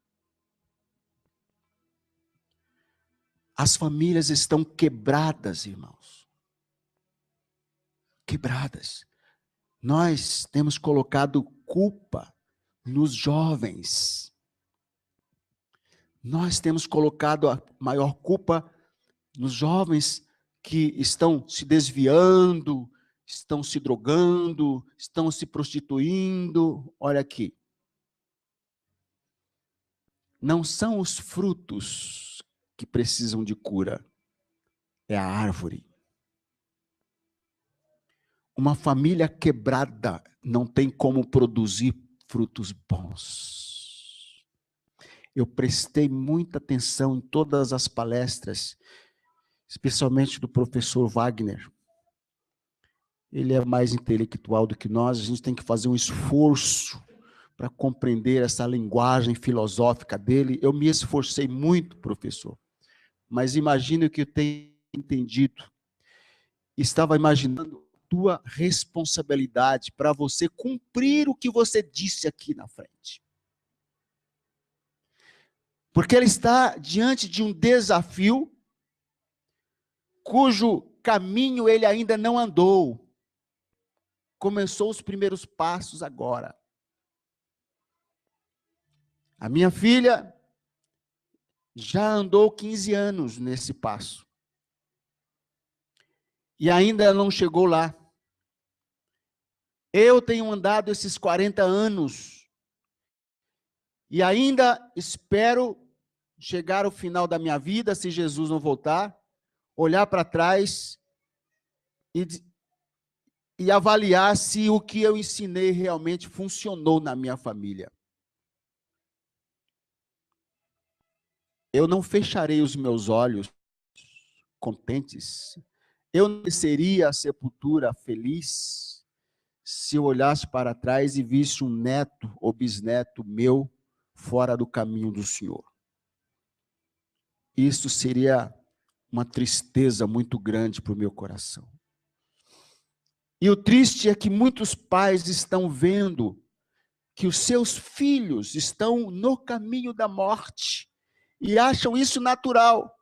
As famílias estão quebradas, irmãos. Quebradas. Nós temos colocado culpa nos jovens. Nós temos colocado a maior culpa nos jovens que estão se desviando, estão se drogando, estão se prostituindo. Olha aqui. Não são os frutos que precisam de cura, é a árvore. Uma família quebrada não tem como produzir frutos bons. Eu prestei muita atenção em todas as palestras, especialmente do professor Wagner. Ele é mais intelectual do que nós, a gente tem que fazer um esforço para compreender essa linguagem filosófica dele. Eu me esforcei muito, professor, mas imagine o que eu tenho entendido. Estava imaginando a tua responsabilidade para você cumprir o que você disse aqui na frente. Porque ele está diante de um desafio cujo caminho ele ainda não andou. Começou os primeiros passos agora. A minha filha já andou 15 anos nesse passo. E ainda não chegou lá. Eu tenho andado esses 40 anos. E ainda espero chegar ao final da minha vida, se Jesus não voltar, olhar para trás e avaliar se o que eu ensinei realmente funcionou na minha família. Eu não fecharei os meus olhos contentes. Eu não seria a sepultura feliz se eu olhasse para trás e visse um neto ou bisneto meu fora do caminho do Senhor. Isso seria uma tristeza muito grande para o meu coração. E o triste é que muitos pais estão vendo que os seus filhos estão no caminho da morte e acham isso natural.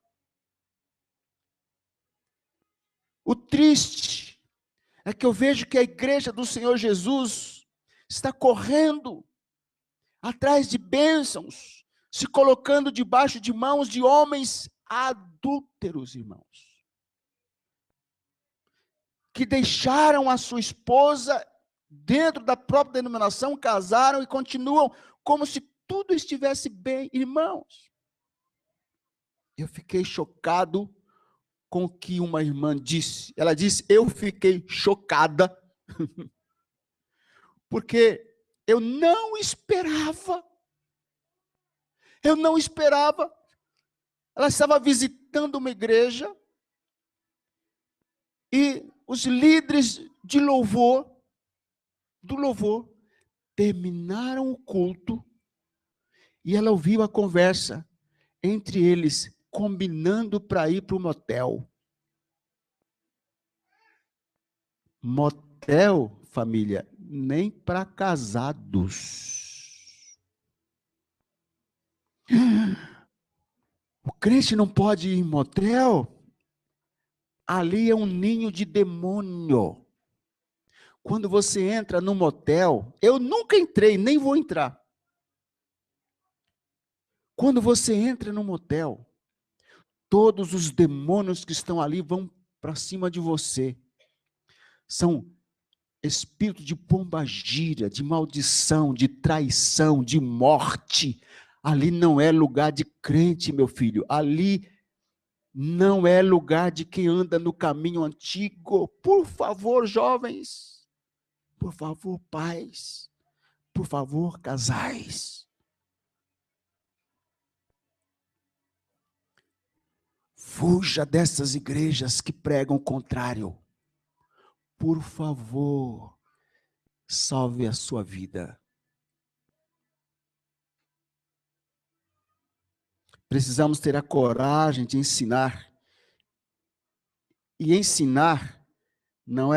O triste é que eu vejo que a igreja do Senhor Jesus está correndo atrás de bênçãos, se colocando debaixo de mãos de homens adúlteros, irmãos, que deixaram a sua esposa dentro da própria denominação, casaram e continuam como se tudo estivesse bem. Irmãos, eu fiquei chocado com o que uma irmã disse. Ela disse, eu fiquei chocada, porque eu não esperava. Ela estava visitando uma igreja e os líderes de louvor, terminaram o culto e ela ouviu a conversa entre eles, combinando para ir para o motel. Motel, família, nem para casados. O crente não pode ir em motel? Ali é um ninho de demônio. Quando você entra no motel, eu nunca entrei, nem vou entrar. Quando você entra no motel, todos os demônios que estão ali vão para cima de você. São espíritos de pombagira, de maldição, de traição, de morte. Ali não é lugar de crente, meu filho. Ali não é lugar de quem anda no caminho antigo. Por favor, jovens. Por favor, pais. Por favor, casais. Fuja dessas igrejas que pregam o contrário. Por favor, salve a sua vida. Precisamos ter a coragem de ensinar. E ensinar não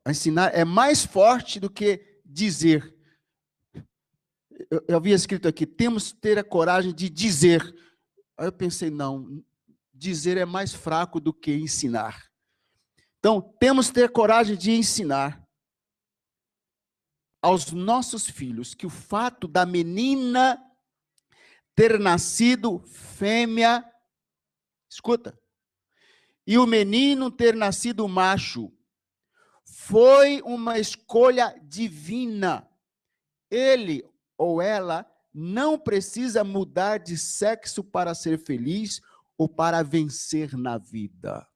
ensinar é mais forte do que dizer. Eu havia escrito aqui, temos que ter a coragem de dizer. Aí eu pensei, não, dizer é mais fraco do que ensinar. Então, temos que ter a coragem de ensinar aos nossos filhos que o fato da menina ter nascido fêmea, escuta, e o menino ter nascido macho, foi uma escolha divina. Ele ou ela não precisa mudar de sexo para ser feliz ou para vencer na vida.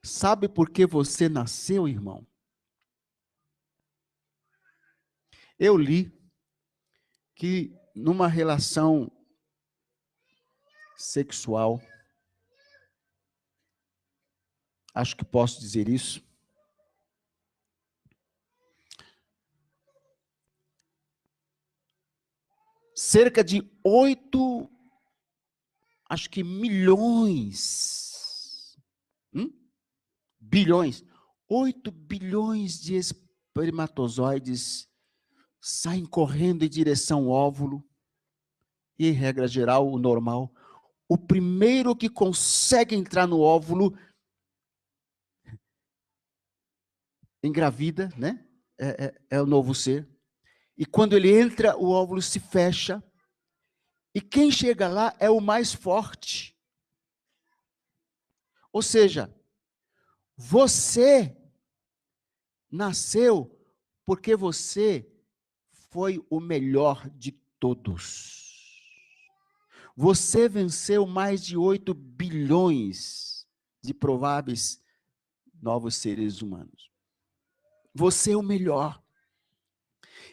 Sabe por que você nasceu, irmão? Eu li que numa relação sexual, acho que posso dizer isso, cerca de 8, acho que bilhões, 8 bilhões de espermatozoides saem correndo em direção ao óvulo, e em regra geral, o normal, o primeiro que consegue entrar no óvulo, engravida, né? É o novo ser. E quando ele entra, o óvulo se fecha, e quem chega lá é o mais forte. Ou seja, você nasceu porque você foi o melhor de todos. Você venceu mais de 8 bilhões de prováveis novos seres humanos. Você é o melhor.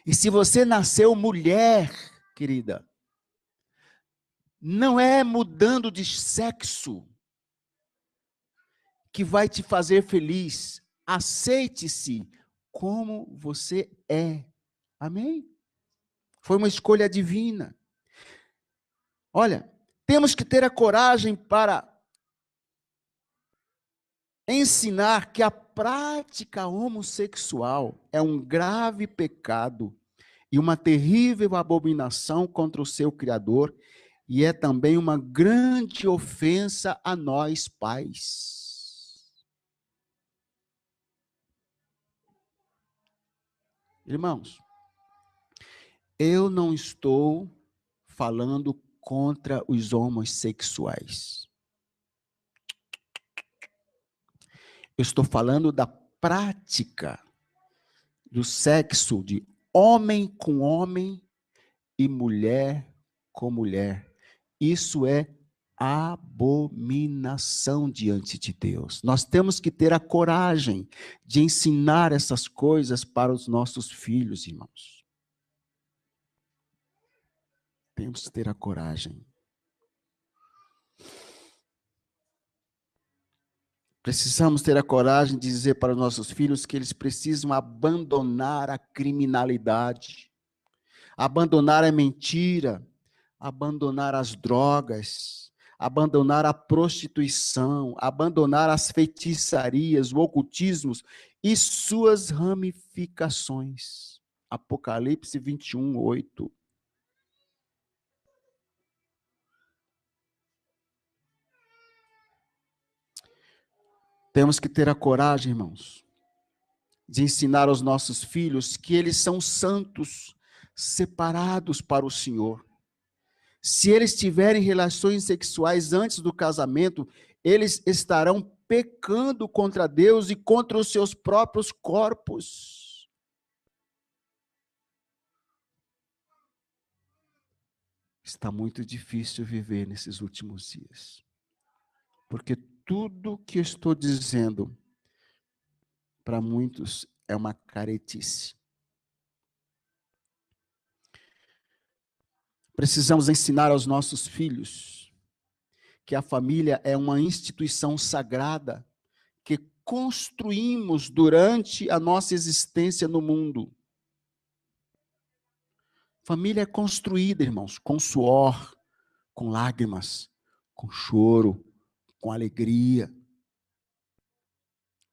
E se você nasceu mulher, querida, não é mudando de sexo que vai te fazer feliz. Aceite-se como você é. Amém? Foi uma escolha divina. Olha, temos que ter a coragem para ensinar que a prática homossexual é um grave pecado e uma terrível abominação contra o seu Criador, E é também uma grande ofensa a nós, pais. Irmãos, eu não estou falando contra os homossexuais. Eu estou falando da prática do sexo de homem com homem e mulher com mulher. Isso é abominação diante de Deus. Nós temos que ter a coragem de ensinar essas coisas para os nossos filhos, irmãos. Temos que ter a coragem. Precisamos ter a coragem de dizer para os nossos filhos que eles precisam abandonar a criminalidade, abandonar a mentira, abandonar as drogas, abandonar a prostituição, abandonar as feitiçarias, o ocultismo e suas ramificações. Apocalipse 21, 8. Temos que ter a coragem, irmãos, de ensinar aos nossos filhos que eles são santos, separados para o Senhor. Se eles tiverem relações sexuais antes do casamento, eles estarão pecando contra Deus e contra os seus próprios corpos. Está muito difícil viver nesses últimos dias, porque tudo que eu estou dizendo para muitos é uma caretice. Precisamos ensinar aos nossos filhos que a família é uma instituição sagrada que construímos durante a nossa existência no mundo. Família é construída, irmãos, com suor, com lágrimas, com choro, com alegria,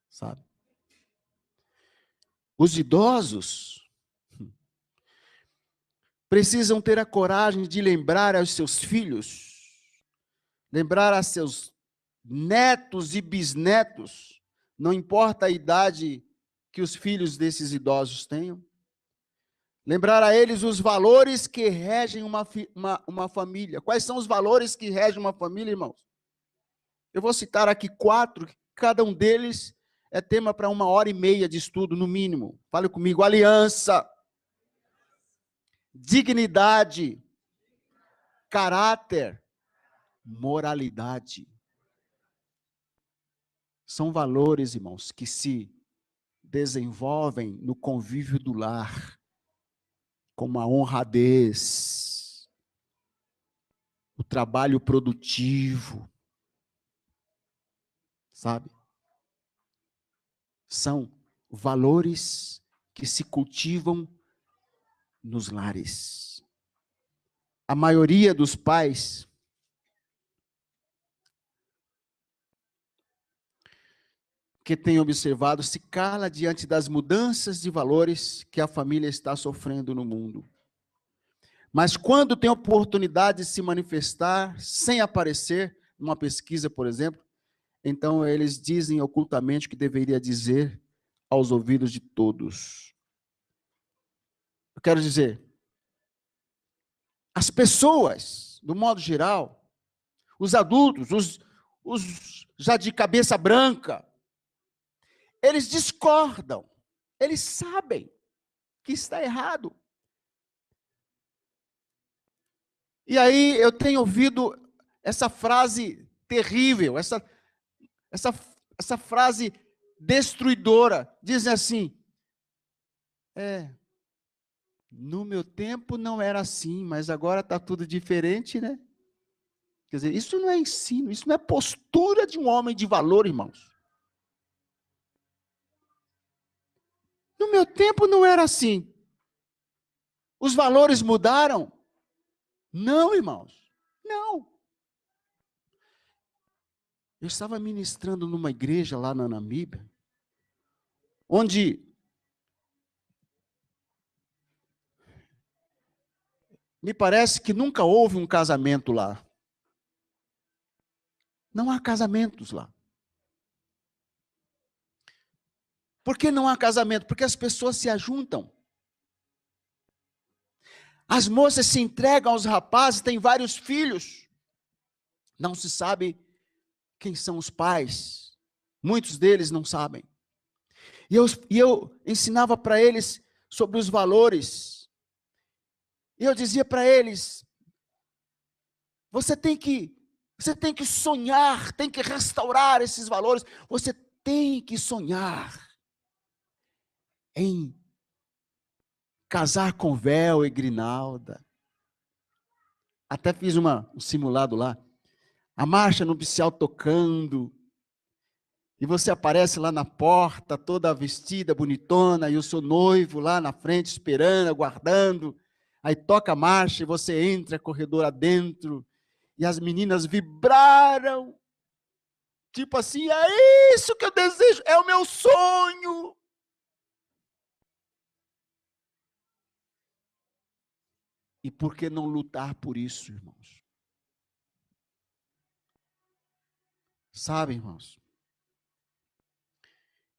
sabe? Os idosos precisam ter a coragem de lembrar aos seus filhos, lembrar a seus netos e bisnetos, não importa a idade que os filhos desses idosos tenham, lembrar a eles os valores que regem uma família. Quais são os valores que regem uma família, irmãos? Eu vou citar aqui 4, cada um deles é tema para 1h30 de estudo, no mínimo. Fale comigo: aliança, dignidade, caráter, moralidade. São valores, irmãos, que se desenvolvem no convívio do lar, como a honradez, o trabalho produtivo, sabe? São valores que se cultivam nos lares. A maioria dos pais que tem observado se cala diante das mudanças de valores que a família está sofrendo no mundo. Mas quando tem oportunidade de se manifestar sem aparecer, numa pesquisa, por exemplo, então eles dizem ocultamente o que deveria dizer aos ouvidos de todos. Eu quero dizer, as pessoas, do modo geral, os adultos, os já de cabeça branca, eles discordam, eles sabem que está errado. E aí eu tenho ouvido essa frase terrível, essa frase destruidora, dizem assim: no meu tempo não era assim, mas agora está tudo diferente, né? Quer dizer, isso não é ensino, isso não é postura de um homem de valor, irmãos. No meu tempo não era assim. Os valores mudaram? Não, irmãos, não. Eu estava ministrando numa igreja lá na Namíbia, onde Me parece que nunca houve um casamento lá. Não há casamentos lá. Por que não há casamento? Porque as pessoas se ajuntam. As moças se entregam aos rapazes, têm vários filhos. Não se sabe quem são os pais. Muitos deles não sabem. E eu ensinava para eles sobre os valores. E eu dizia para eles, você tem que sonhar, tem que restaurar esses valores. Você tem que sonhar em casar com véu e grinalda. Até fiz um simulado lá. A marcha nupcial tocando. E você aparece lá na porta, toda vestida, bonitona, e o seu noivo lá na frente, esperando, aguardando. Aí toca a marcha e você entra corredor adentro. E as meninas vibraram. Tipo assim, é isso que eu desejo, é o meu sonho. E por que não lutar por isso, irmãos? Sabe, irmãos?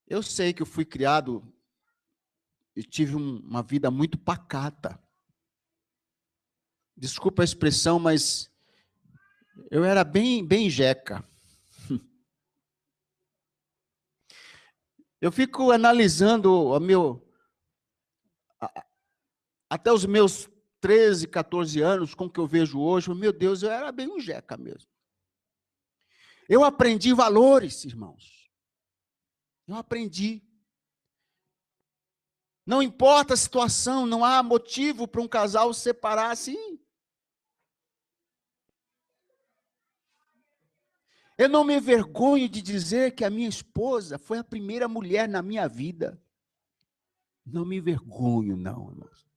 Eu sei que eu fui criado e tive uma vida muito pacata. Desculpa a expressão, mas eu era bem jeca. Eu fico analisando até os meus 13, 14 anos, com o que eu vejo hoje, meu Deus, eu era bem um jeca mesmo. Eu aprendi valores, irmãos. Eu aprendi. Não importa a situação, não há motivo para um casal se separar assim. Eu não me envergonho de dizer que a minha esposa foi a primeira mulher na minha vida. Não me envergonho, não, irmãos.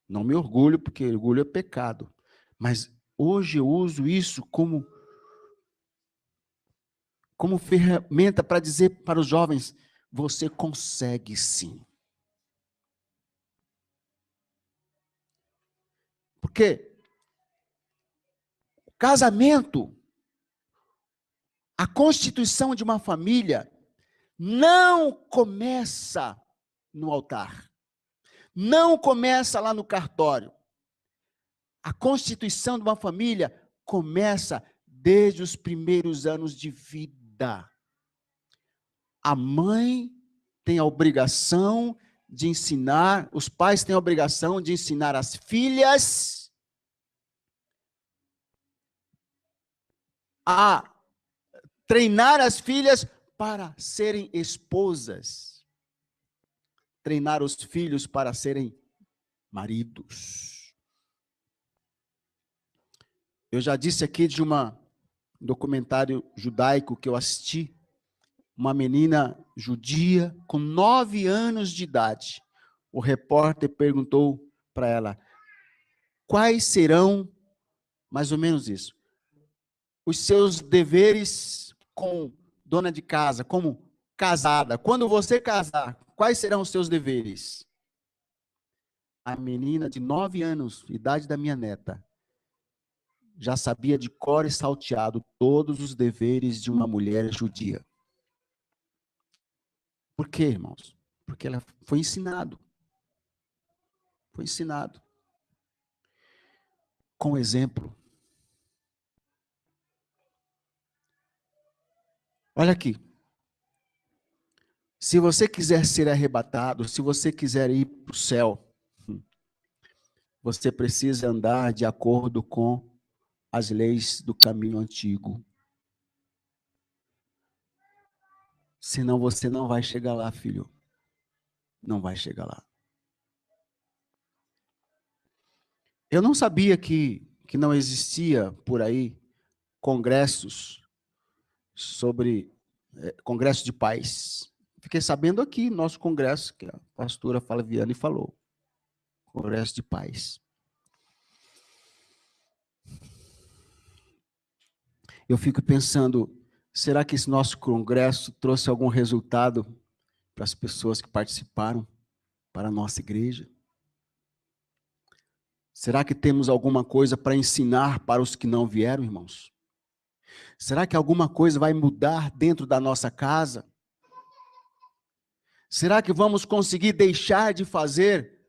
Não me orgulho, porque orgulho é pecado. Mas hoje eu uso isso como ferramenta para dizer para os jovens, você consegue sim. Porque o casamento, a constituição de uma família, não começa no altar. Não começa lá no cartório. A constituição de uma família começa desde os primeiros anos de vida. A mãe tem a obrigação de ensinar, os pais têm a obrigação de ensinar as filhas a treinar as filhas para serem esposas. Treinar os filhos para serem maridos. Eu já disse aqui de um documentário judaico que eu assisti, uma menina judia com 9 anos de idade. O repórter perguntou para ela, quais serão, mais ou menos isso, os seus deveres como dona de casa, como casada. Quando você casar, quais serão os seus deveres? A menina de 9 anos, idade da minha neta, já sabia de cor e salteado todos os deveres de uma mulher judia. Por quê, irmãos? Porque ela foi ensinado. Foi ensinado. Com exemplo. Olha aqui. Se você quiser ser arrebatado, se você quiser ir para o céu, você precisa andar de acordo com as leis do caminho antigo. Senão você não vai chegar lá, filho. Não vai chegar lá. Eu não sabia que não existia por aí congressos sobre congresso de pais. Fiquei sabendo aqui, nosso congresso, que a pastora Flaviane falou. Congresso de pais. Eu fico pensando, será que esse nosso congresso trouxe algum resultado para as pessoas que participaram, para a nossa igreja? Será que temos alguma coisa para ensinar para os que não vieram, irmãos? Será que alguma coisa vai mudar dentro da nossa casa? Será que vamos conseguir deixar de fazer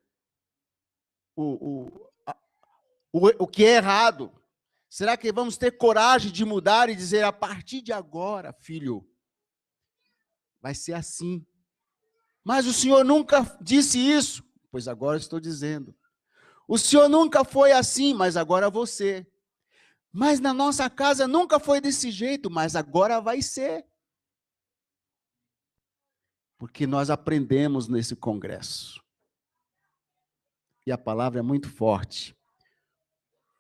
o que é errado? Será que vamos ter coragem de mudar e dizer, a partir de agora, filho, vai ser assim? Mas o Senhor nunca disse isso. Pois agora estou dizendo. O Senhor nunca foi assim, mas agora você. Mas na nossa casa nunca foi desse jeito, mas agora vai ser. Porque nós aprendemos nesse congresso. E a palavra é muito forte.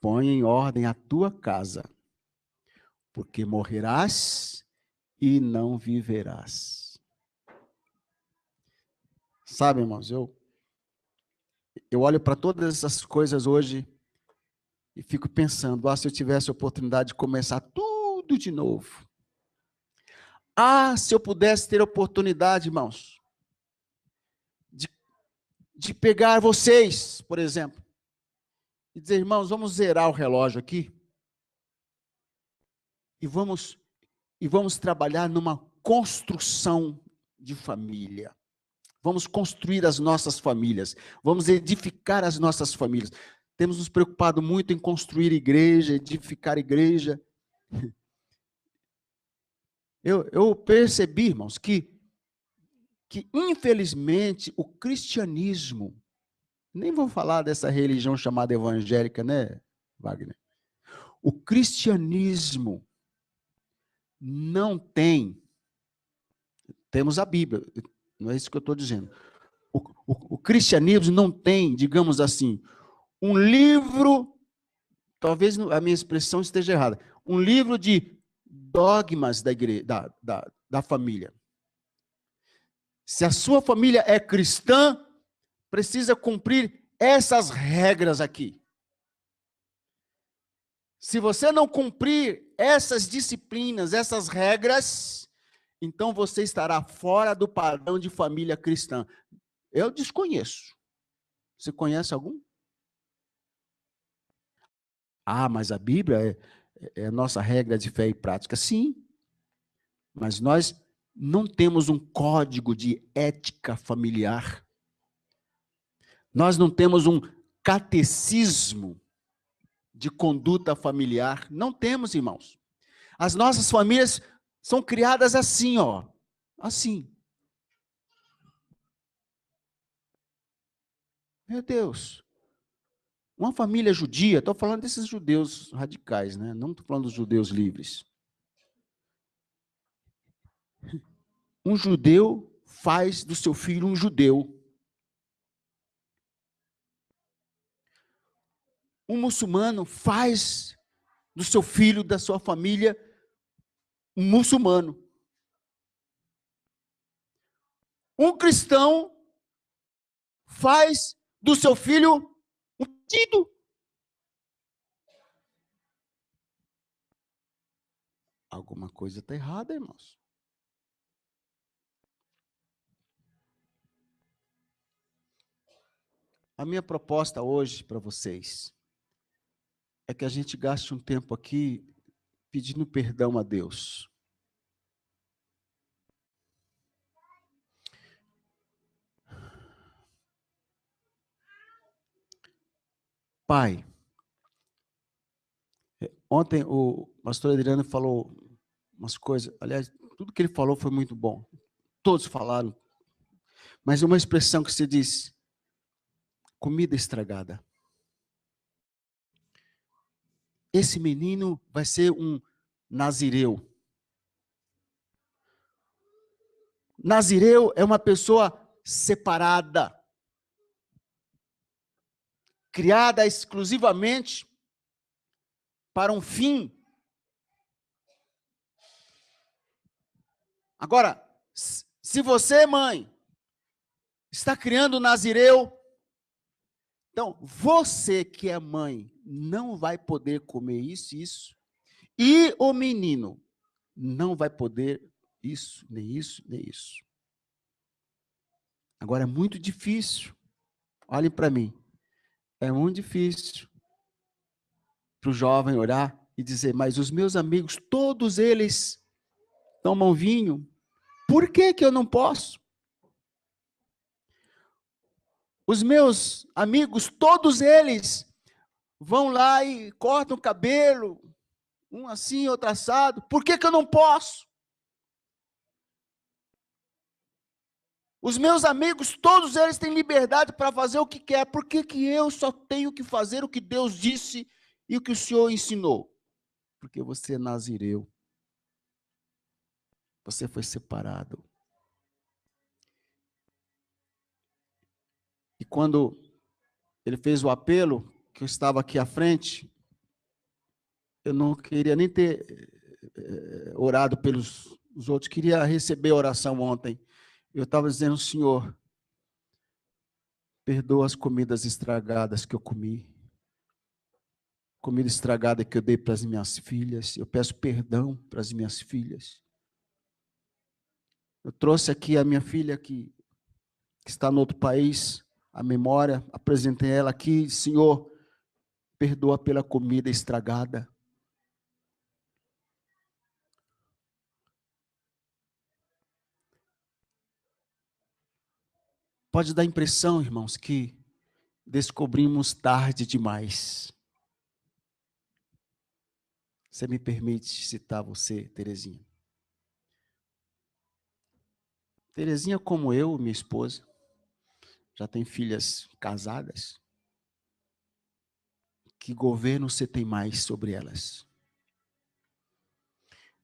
Põe em ordem a tua casa, porque morrerás e não viverás. Sabe, irmãos, eu olho para todas essas coisas hoje e fico pensando, se eu tivesse a oportunidade de começar tudo de novo. Se eu pudesse ter a oportunidade, irmãos, de pegar vocês, por exemplo, e dizer, irmãos, vamos zerar o relógio aqui e vamos trabalhar numa construção de família. Vamos construir as nossas famílias, vamos edificar as nossas famílias. Temos nos preocupado muito em construir igreja, edificar igreja. Eu percebi, irmãos, que infelizmente o cristianismo, nem vou falar dessa religião chamada evangélica, né, Wagner? O cristianismo não tem, temos a Bíblia, não é isso que eu estou dizendo. O cristianismo não tem, digamos assim, um livro, talvez a minha expressão esteja errada, um livro de dogmas da igreja, da família. Se a sua família é cristã, precisa cumprir essas regras aqui. Se você não cumprir essas disciplinas, essas regras, então você estará fora do padrão de família cristã. Eu desconheço. Você conhece algum? Mas a Bíblia é a nossa regra de fé e prática. Sim, mas nós não temos um código de ética familiar. Nós não temos um catecismo de conduta familiar. Não temos, irmãos. As nossas famílias são criadas assim, assim. Meu Deus. Uma família judia, estou falando desses judeus radicais, né? Não estou falando dos judeus livres. Um judeu faz do seu filho um judeu. Um muçulmano faz do seu filho, da sua família, um muçulmano. Um cristão faz do seu filho um bandido. Alguma coisa está errada, irmãos. A minha proposta hoje para vocês é que a gente gaste um tempo aqui pedindo perdão a Deus. Pai, ontem o pastor Adriano falou umas coisas, aliás, tudo que ele falou foi muito bom. Todos falaram. Mas uma expressão que se diz, comida estragada. Esse menino vai ser um nazireu. Nazireu é uma pessoa separada, criada exclusivamente para um fim. Agora, se você, mãe, está criando um nazireu, então você que é mãe não vai poder comer isso e isso, e o menino não vai poder isso, nem isso, nem isso. Agora é muito difícil. Olhem para mim. É muito difícil para o jovem orar e dizer, mas os meus amigos, todos eles tomam vinho, por que que eu não posso? Os meus amigos, todos eles vão lá e cortam o cabelo, um assim, outro assado, por que que eu não posso? Os meus amigos, todos eles têm liberdade para fazer o que quer, por que que eu só tenho que fazer o que Deus disse e o que o Senhor ensinou? Porque você é nazireu. Você foi separado. E quando ele fez o apelo, que eu estava aqui à frente, eu não queria nem ter orado pelos outros, queria receber a oração ontem. Eu estava dizendo, Senhor, perdoa as comidas estragadas que eu comi, comida estragada que eu dei para as minhas filhas, eu peço perdão para as minhas filhas. Eu trouxe aqui a minha filha que está no outro país, a memória, apresentei ela aqui, Senhor, perdoa pela comida estragada. Pode dar a impressão, irmãos, que descobrimos tarde demais. Você me permite citar você, Terezinha? Terezinha, como eu, minha esposa, já tem filhas casadas. Que governo você tem mais sobre elas?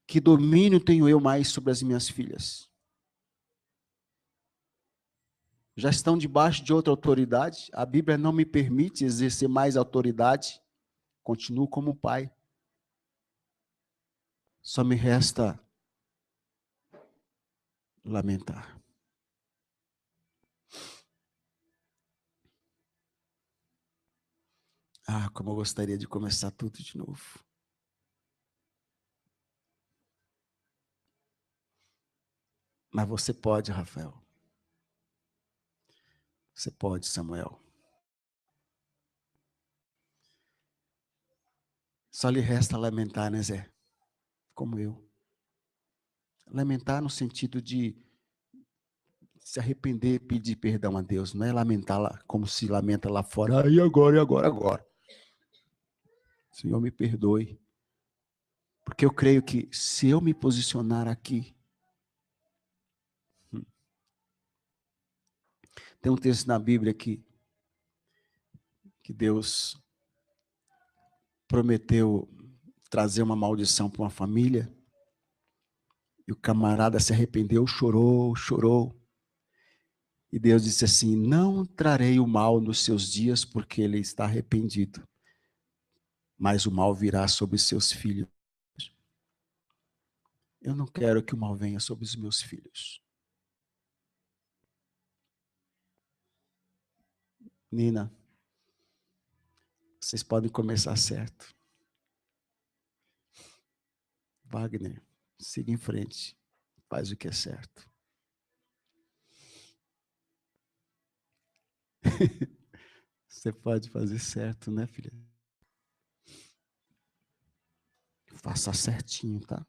Que domínio tenho eu mais sobre as minhas filhas? Já estão debaixo de outra autoridade? A Bíblia não me permite exercer mais autoridade. Continuo como pai. Só me resta lamentar. Ah, como eu gostaria de começar tudo de novo. Mas você pode, Rafael. Você pode, Samuel. Só lhe resta lamentar, né, Zé? Como eu. Lamentar no sentido de se arrepender, pedir perdão a Deus. Não é lamentar lá, como se lamenta lá fora. E agora, e agora, agora. Senhor, me perdoe. Porque eu creio que se eu me posicionar aqui, tem um texto na Bíblia que Deus prometeu trazer uma maldição para uma família, e o camarada se arrependeu, chorou, chorou, e Deus disse assim, não trarei o mal nos seus dias, porque ele está arrependido, mas o mal virá sobre os seus filhos. Eu não quero que o mal venha sobre os meus filhos. Nina, vocês podem começar certo. Wagner, siga em frente. Faz o que é certo. Você pode fazer certo, né, filha? Faça certinho, tá?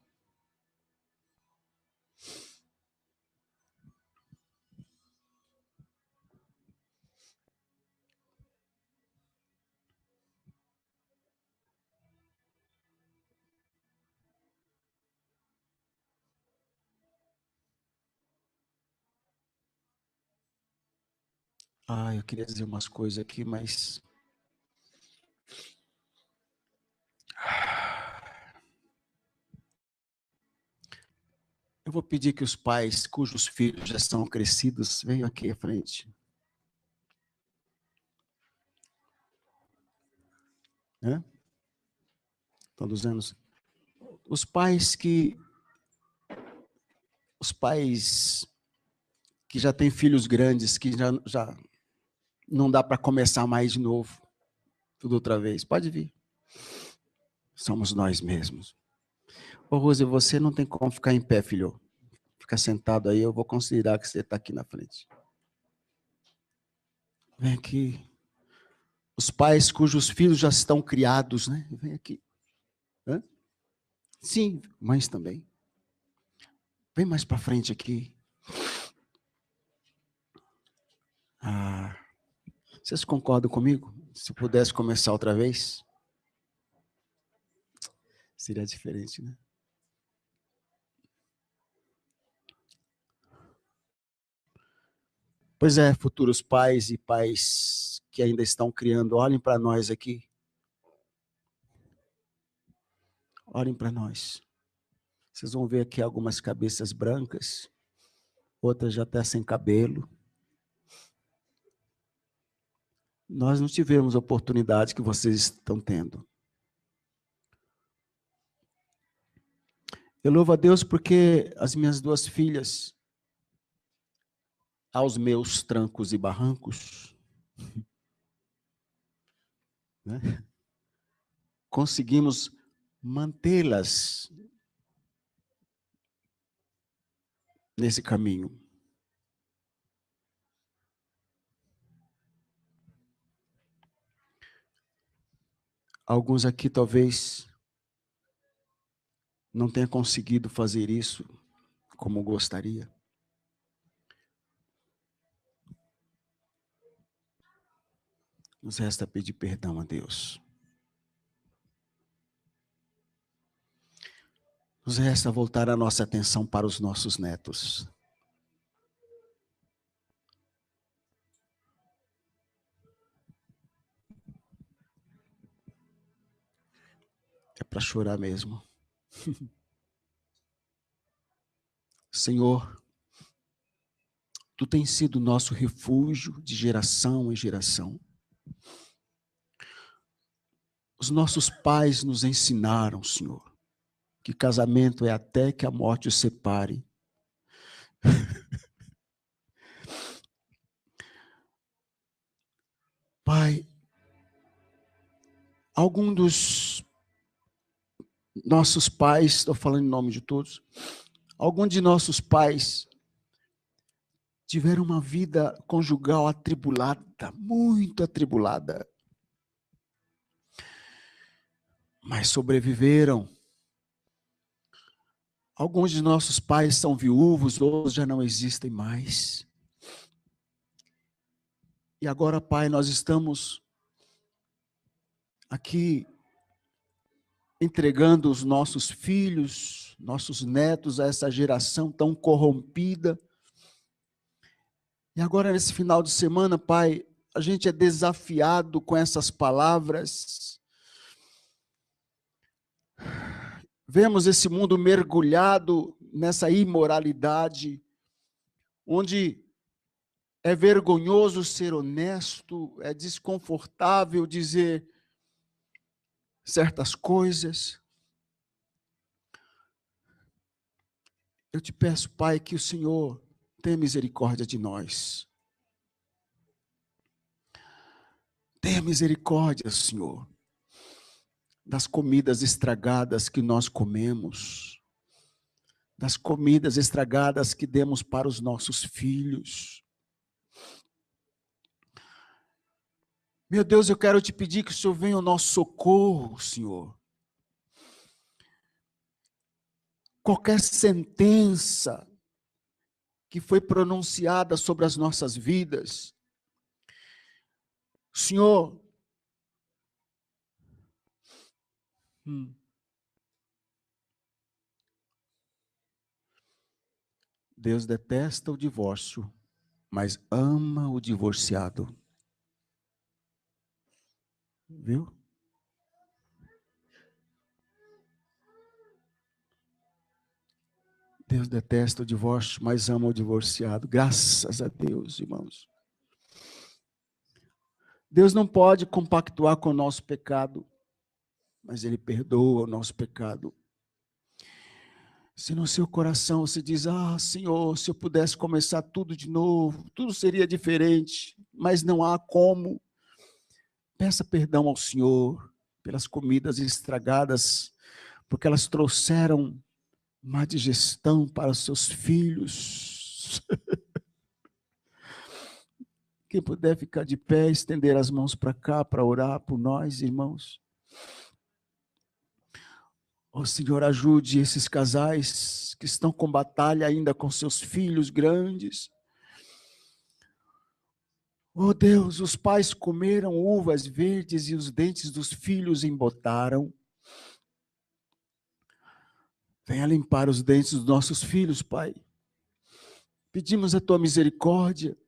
Ah, eu queria dizer umas coisas aqui, mas... Eu vou pedir que os pais cujos filhos já são crescidos venham aqui à frente. Né? Todos os anos. Os pais que já têm filhos grandes, que já não dá para começar mais de novo, tudo outra vez. Pode vir. Somos nós mesmos. Ô, Rose, você não tem como ficar em pé, filho. Fica sentado aí, eu vou considerar que você está aqui na frente. Vem aqui. Os pais cujos filhos já estão criados, né? Vem aqui. Hã? Sim, mães também. Vem mais para frente aqui. Vocês concordam comigo? Se pudesse começar outra vez? Seria diferente, né? Pois é, futuros pais e pais que ainda estão criando, olhem para nós aqui. Olhem para nós. Vocês vão ver aqui algumas cabeças brancas, outras já até sem cabelo. Nós não tivemos a oportunidade que vocês estão tendo. Eu louvo a Deus porque as minhas duas filhas, aos meus trancos e barrancos, né, conseguimos mantê-las nesse caminho. Alguns aqui talvez não tenham conseguido fazer isso como gostaria. Nos resta pedir perdão a Deus. Nos resta voltar a nossa atenção para os nossos netos. É para chorar mesmo. Senhor, Tu tens sido nosso refúgio de geração em geração. Os nossos pais nos ensinaram, Senhor, que casamento é até que a morte os separe. Pai, algum dos nossos pais, estou falando em nome de todos, algum de nossos pais tiveram uma vida conjugal atribulada, muito atribulada, mas sobreviveram. Alguns de nossos pais são viúvos, outros já não existem mais. E agora, Pai, nós estamos aqui entregando os nossos filhos, nossos netos a essa geração tão corrompida. E agora, nesse final de semana, Pai, a gente é desafiado com essas palavras. Vemos esse mundo mergulhado nessa imoralidade, onde é vergonhoso ser honesto, é desconfortável dizer certas coisas. Eu te peço, Pai, que o Senhor tenha misericórdia de nós. Tenha misericórdia, Senhor, das comidas estragadas que nós comemos, das comidas estragadas que demos para os nossos filhos. Meu Deus, eu quero te pedir que o Senhor venha ao nosso socorro, Senhor. Qualquer sentença que foi pronunciada sobre as nossas vidas, Senhor, Deus detesta o divórcio, mas ama o divorciado. Viu? Deus detesta o divórcio, mas ama o divorciado. Graças a Deus, irmãos. Deus não pode compactuar com o nosso pecado, mas Ele perdoa o nosso pecado. Se no seu coração você diz, Senhor, se eu pudesse começar tudo de novo, tudo seria diferente, mas não há como. Peça perdão ao Senhor pelas comidas estragadas, porque elas trouxeram má digestão para os seus filhos. Quem puder ficar de pé, estender as mãos para cá, para orar por nós, irmãos. Ó Senhor, ajude esses casais que estão com batalha ainda com seus filhos grandes. Ó Deus, os pais comeram uvas verdes e os dentes dos filhos embotaram. Venha limpar os dentes dos nossos filhos, Pai. Pedimos a tua misericórdia.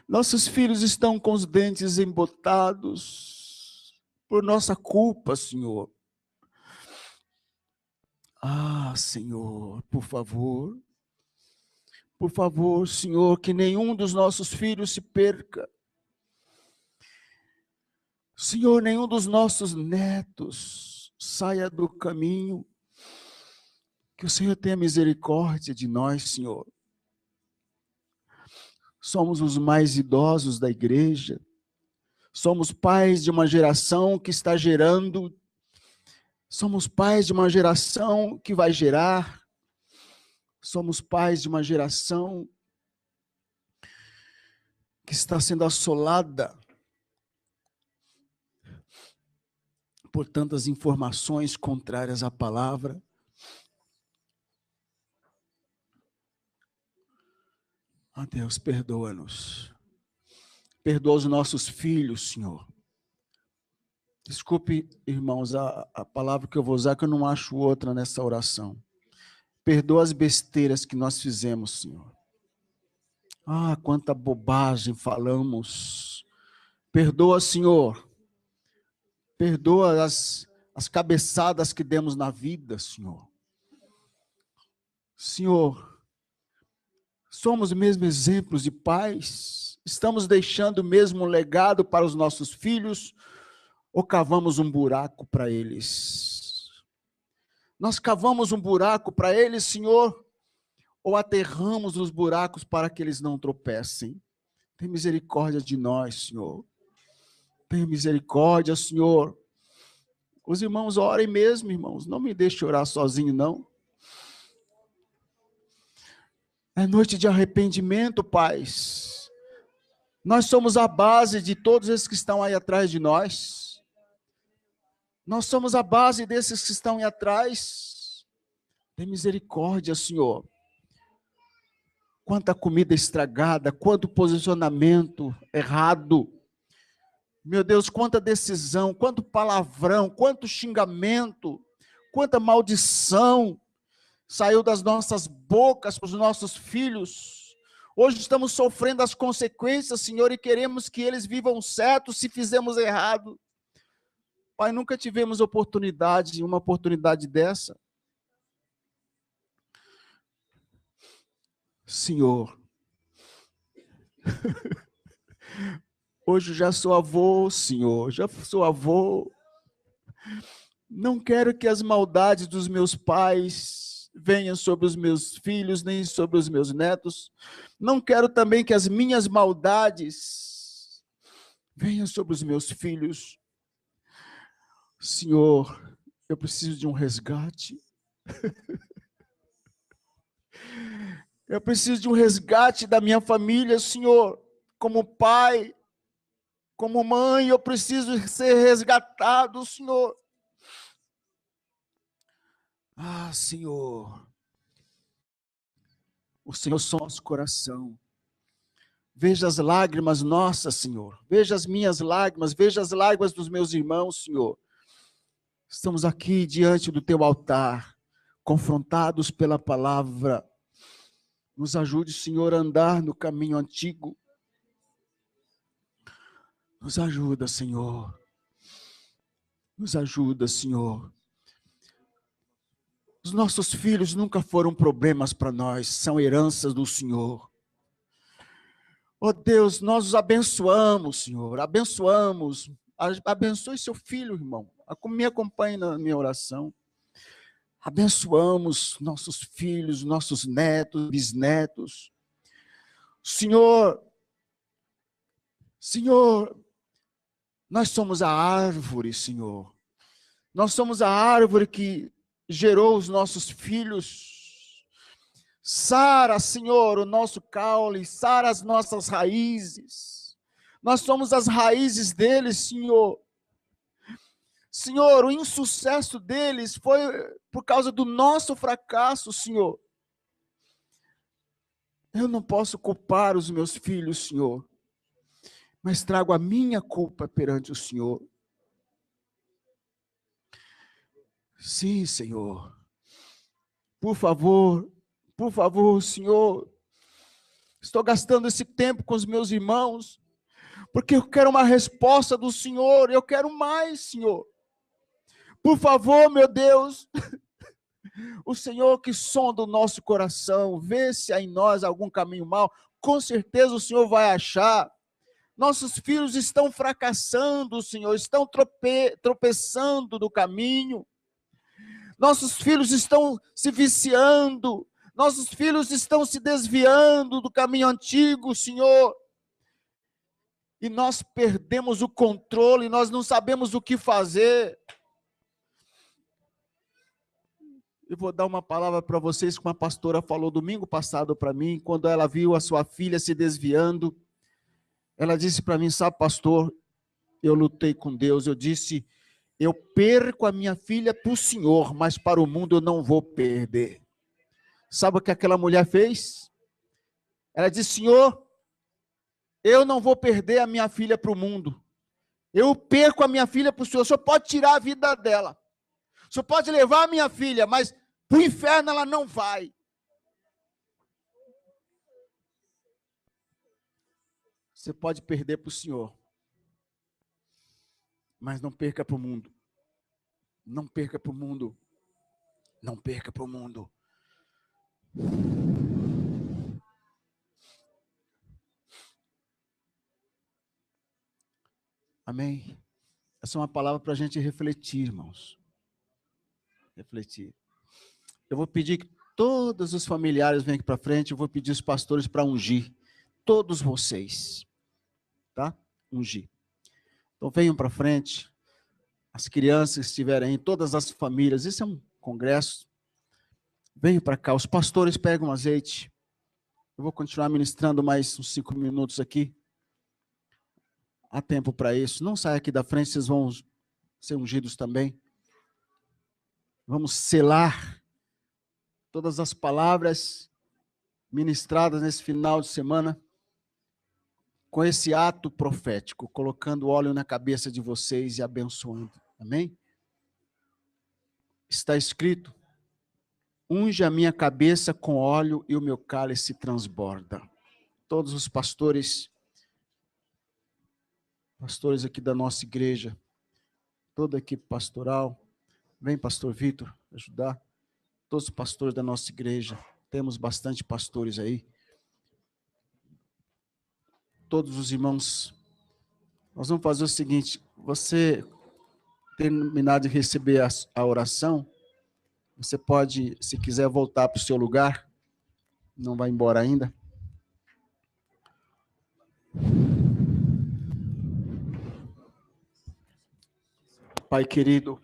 Nossos filhos estão com os dentes embotados por nossa culpa, Senhor. Ah, Senhor, por favor, Senhor, que nenhum dos nossos filhos se perca. Senhor, nenhum dos nossos netos saia do caminho. Que o Senhor tenha misericórdia de nós, Senhor. Somos os mais idosos da igreja. Somos pais de uma geração que está gerando. Somos pais de uma geração que vai gerar. Somos pais de uma geração que está sendo assolada por tantas informações contrárias à palavra. Ah, Deus, perdoa-nos. Perdoa os nossos filhos, Senhor. Desculpe, irmãos, a palavra que eu vou usar, que eu não acho outra nessa oração. Perdoa as besteiras que nós fizemos, Senhor. Ah, quanta bobagem falamos. Perdoa, Senhor. Perdoa as cabeçadas que demos na vida, Senhor. Senhor, somos mesmo exemplos de pais? Estamos deixando mesmo um legado para os nossos filhos? Ou cavamos um buraco para eles? Nós cavamos um buraco para eles, Senhor? Ou aterramos nos buracos para que eles não tropecem? Tem misericórdia de nós, Senhor. Tem misericórdia, Senhor. Os irmãos orem mesmo, irmãos. Não me deixe orar sozinho, não. É noite de arrependimento, pais. Nós somos a base de todos esses que estão aí atrás de nós. Nós somos a base desses que estão aí atrás. Tem misericórdia, Senhor. Quanta comida estragada, quanto posicionamento errado. Meu Deus, quanta decisão, quanto palavrão, quanto xingamento, quanta maldição saiu das nossas bocas para os nossos filhos. Hoje estamos sofrendo as consequências, Senhor, e queremos que eles vivam certo se fizemos errado. Pai, nunca tivemos uma oportunidade dessa. Senhor, hoje já sou avô, Senhor, já sou avô. Não quero que as maldades dos meus pais venham sobre os meus filhos, nem sobre os meus netos. Não quero também que as minhas maldades venham sobre os meus filhos. Senhor, eu preciso de um resgate. Eu preciso de um resgate da minha família, Senhor. Como pai, como mãe, eu preciso ser resgatado, Senhor. Ah, Senhor. O Senhor só nosso coração. Veja as lágrimas nossas, Senhor. Veja as minhas lágrimas, veja as lágrimas dos meus irmãos, Senhor. Estamos aqui diante do teu altar, confrontados pela palavra. Nos ajude, Senhor, a andar no caminho antigo. Nos ajuda, Senhor. Nos ajuda, Senhor. Os nossos filhos nunca foram problemas para nós, são heranças do Senhor. Oh Deus, nós os abençoamos, Senhor, abençoamos. Abençoe seu filho, irmão. Me acompanhe na minha oração. Abençoamos nossos filhos, nossos netos, bisnetos. Senhor, nós somos a árvore, Senhor. Nós somos a árvore que gerou os nossos filhos. Sara, Senhor, o nosso caule, sara as nossas raízes. Nós somos as raízes deles, Senhor. Senhor, o insucesso deles foi por causa do nosso fracasso, Senhor. Eu não posso culpar os meus filhos, Senhor, mas trago a minha culpa perante o Senhor. Sim, Senhor. Por favor, Senhor, estou gastando esse tempo com os meus irmãos, porque eu quero uma resposta do Senhor, eu quero mais, Senhor. Por favor, meu Deus, o Senhor que sonda o nosso coração, vê se há em nós algum caminho mau, com certeza o Senhor vai achar. Nossos filhos estão fracassando, Senhor, estão tropeçando do caminho. Nossos filhos estão se viciando, nossos filhos estão se desviando do caminho antigo, Senhor. E nós perdemos o controle, nós não sabemos o que fazer. Eu vou dar uma palavra para vocês que uma pastora falou domingo passado para mim, quando ela viu a sua filha se desviando. Ela disse para mim, sabe, pastor, eu lutei com Deus, eu disse, eu perco a minha filha para o Senhor, mas para o mundo eu não vou perder. Sabe o que aquela mulher fez? Ela disse, Senhor, eu não vou perder a minha filha para o mundo. Eu perco a minha filha para o Senhor. O Senhor pode tirar a vida dela. O Senhor pode levar a minha filha, mas para o inferno ela não vai. Você pode perder para o Senhor, mas não perca para o mundo. Não perca para o mundo. Não perca para o mundo. Amém? Essa é uma palavra para a gente refletir, irmãos. Refletir. Eu vou pedir que todos os familiares venham aqui para frente, eu vou pedir os pastores para ungir. Todos vocês. Tá? Ungir. Então venham para frente. As crianças que estiverem aí, todas as famílias, isso é um congresso. Venham para cá, os pastores pegam azeite. Eu vou continuar ministrando mais uns 5 minutos aqui. Há tempo para isso. Não saia aqui da frente, vocês vão ser ungidos também. Vamos selar todas as palavras ministradas nesse final de semana com esse ato profético, colocando óleo na cabeça de vocês e abençoando. Amém? Está escrito, unge a minha cabeça com óleo e o meu cálice transborda. Todos os pastores aqui da nossa igreja, toda a equipe pastoral, vem pastor Vitor ajudar, todos os pastores da nossa igreja, temos bastante pastores aí, todos os irmãos, nós vamos fazer o seguinte, você terminar de receber a oração, você pode, se quiser, voltar para o seu lugar, não vai embora ainda. Pai querido,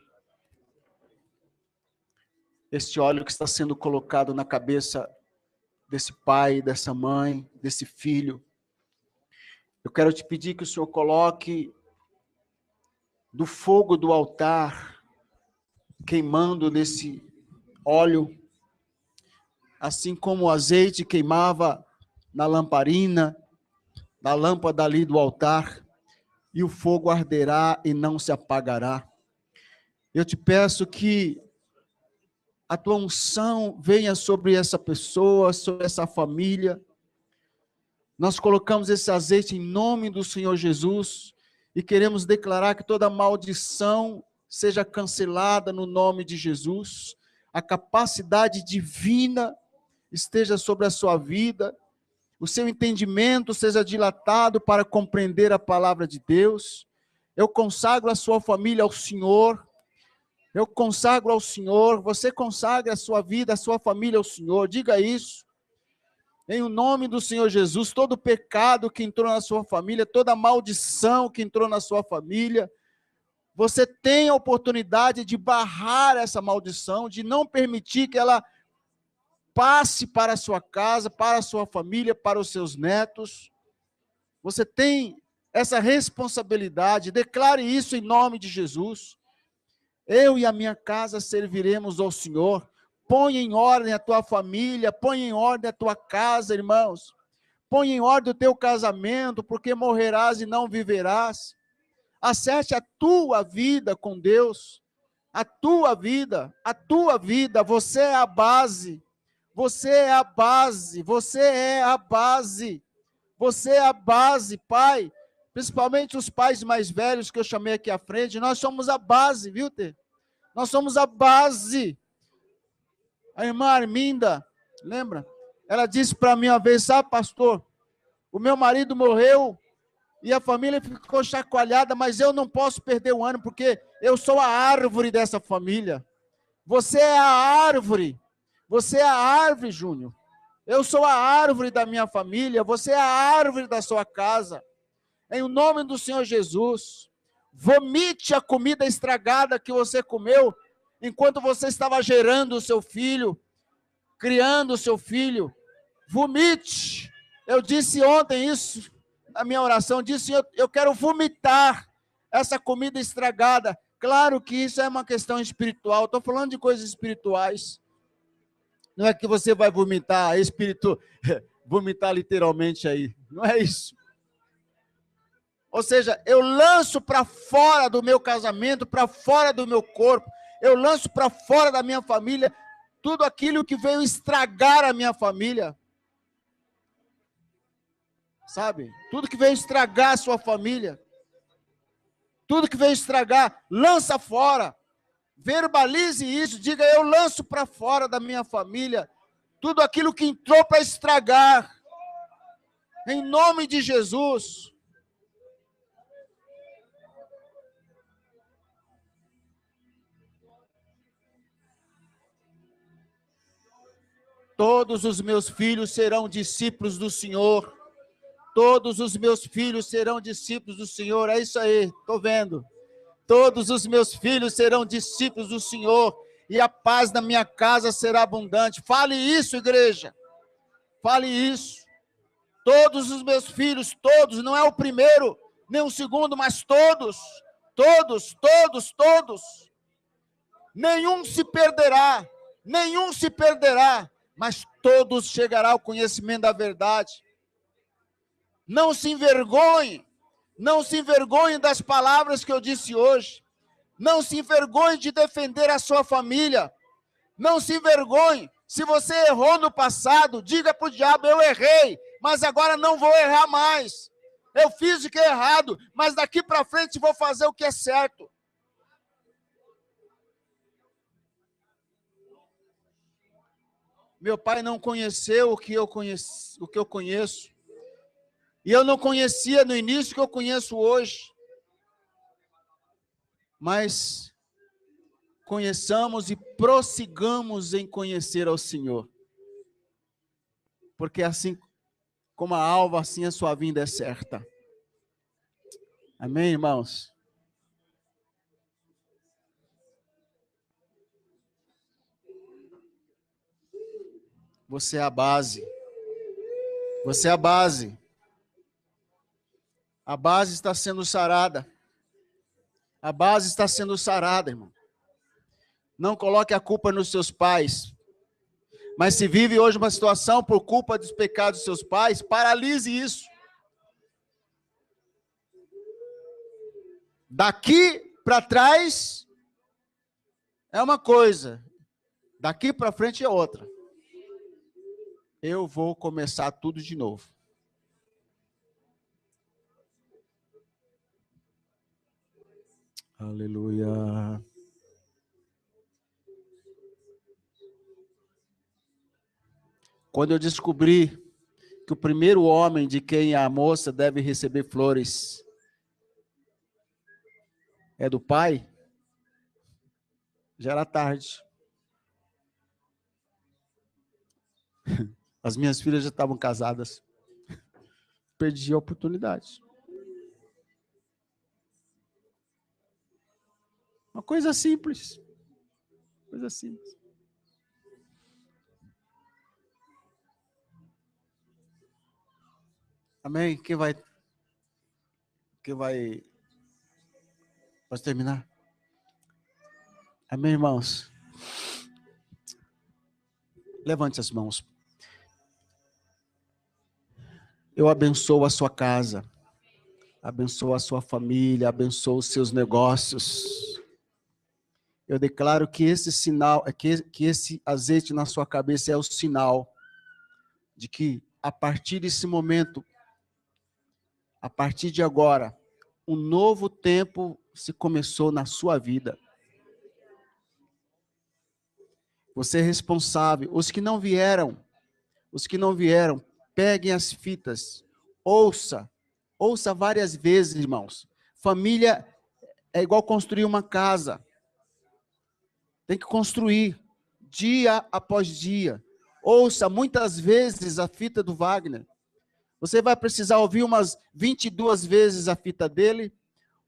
este óleo que está sendo colocado na cabeça desse pai, dessa mãe, desse filho, eu quero te pedir que o Senhor coloque do fogo do altar, queimando nesse óleo, assim como o azeite queimava na lamparina, na lâmpada ali do altar, e o fogo arderá e não se apagará. Eu te peço que a tua unção venha sobre essa pessoa, sobre essa família. Nós colocamos esse azeite em nome do Senhor Jesus e queremos declarar que toda maldição seja cancelada no nome de Jesus. A capacidade divina esteja sobre a sua vida, o seu entendimento seja dilatado para compreender a palavra de Deus. Eu consagro a sua família ao Senhor, eu consagro ao Senhor, você consagra a sua vida, a sua família ao Senhor, diga isso. Em o nome do Senhor Jesus, todo pecado que entrou na sua família, toda maldição que entrou na sua família, você tem a oportunidade de barrar essa maldição, de não permitir que ela passe para a sua casa, para a sua família, para os seus netos. Você tem essa responsabilidade. Declare isso em nome de Jesus. Eu e a minha casa serviremos ao Senhor. Põe em ordem a tua família, põe em ordem a tua casa, irmãos. Põe em ordem o teu casamento, porque morrerás e não viverás. Acerte a tua vida com Deus. A tua vida, você é a base. Você é a base, você é a base. Você é a base, pai. Principalmente os pais mais velhos que eu chamei aqui à frente, nós somos a base, viu, Tê? Nós somos a base. A irmã Arminda, lembra? Ela disse para mim uma vez, sabe, pastor, o meu marido morreu e a família ficou chacoalhada, mas eu não posso perder o ano, porque eu sou a árvore dessa família. Você é a árvore. Você é a árvore, Júnior. Eu sou a árvore da minha família, você é a árvore da sua casa. Em nome do Senhor Jesus, vomite a comida estragada que você comeu enquanto você estava gerando o seu filho, criando o seu filho. Vomite. Eu disse ontem isso, na minha oração, disse, eu quero vomitar essa comida estragada. Claro que isso é uma questão espiritual, estou falando de coisas espirituais. Não é que você vai vomitar, vomitar literalmente aí, não é isso. Ou seja, eu lanço para fora do meu casamento, para fora do meu corpo, eu lanço para fora da minha família, tudo aquilo que veio estragar a minha família. Sabe? Tudo que veio estragar a sua família. Tudo que veio estragar, lança fora. Verbalize isso, diga, eu lanço para fora da minha família tudo aquilo que entrou para estragar. Em nome de Jesus. Todos os meus filhos serão discípulos do Senhor. Todos os meus filhos serão discípulos do Senhor. É isso aí, estou vendo. Todos os meus filhos serão discípulos do Senhor. E a paz na minha casa será abundante. Fale isso, igreja. Fale isso. Todos os meus filhos, todos, não é o primeiro, nem o segundo, mas todos. Todos, todos, todos. Nenhum se perderá. Nenhum se perderá. Mas todos chegarão ao conhecimento da verdade. Não se envergonhe. Não se envergonhe das palavras que eu disse hoje. Não se envergonhe de defender a sua família. Não se envergonhe. Se você errou no passado, diga para o diabo, eu errei, mas agora não vou errar mais. Eu fiz o que é errado, mas daqui para frente vou fazer o que é certo. Meu pai não conheceu o que eu conheço. E eu não conhecia no início o que eu conheço hoje. Mas conheçamos e prossigamos em conhecer ao Senhor. Porque assim como a alva, assim a sua vinda é certa. Amém, irmãos? Você é a base. Você é a base. A base está sendo sarada. A base está sendo sarada, irmão. Não coloque a culpa nos seus pais. Mas se vive hoje uma situação por culpa dos pecados dos seus pais, paralise isso. Daqui para trás é uma coisa. Daqui para frente é outra. Eu vou começar tudo de novo. Aleluia. Quando eu descobri que o primeiro homem de quem a moça deve receber flores é do pai, já era tarde. As minhas filhas já estavam casadas. Perdi a oportunidade. Uma coisa simples. Coisa simples. Amém? Quem vai... Pode terminar? Amém, irmãos? Levante as mãos. Eu abençoo a sua casa, abençoo a sua família, abençoo os seus negócios. Eu declaro que esse sinal, que esse azeite na sua cabeça é o sinal de que, a partir desse momento, a partir de agora, um novo tempo se começou na sua vida. Você é responsável. Os que não vieram, peguem as fitas, ouça várias vezes, irmãos. Família é igual construir uma casa. Tem que construir, dia após dia. Ouça muitas vezes a fita do Wagner. Você vai precisar ouvir umas 22 vezes a fita dele,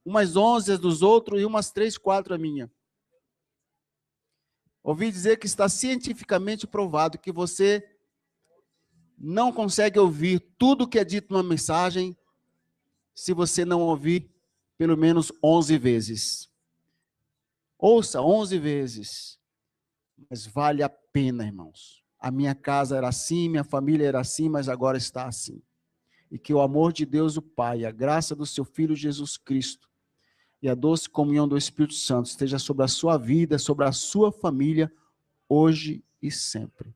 umas 11 dos outros e umas 3, 4 a minha. Ouvi dizer que está cientificamente provado que você não consegue ouvir tudo que é dito numa mensagem se você não ouvir pelo menos 11 vezes. Ouça 11 vezes. Mas vale a pena, irmãos. A minha casa era assim, minha família era assim, mas agora está assim. E que o amor de Deus, o Pai, a graça do seu Filho Jesus Cristo e a doce comunhão do Espírito Santo esteja sobre a sua vida, sobre a sua família, hoje e sempre.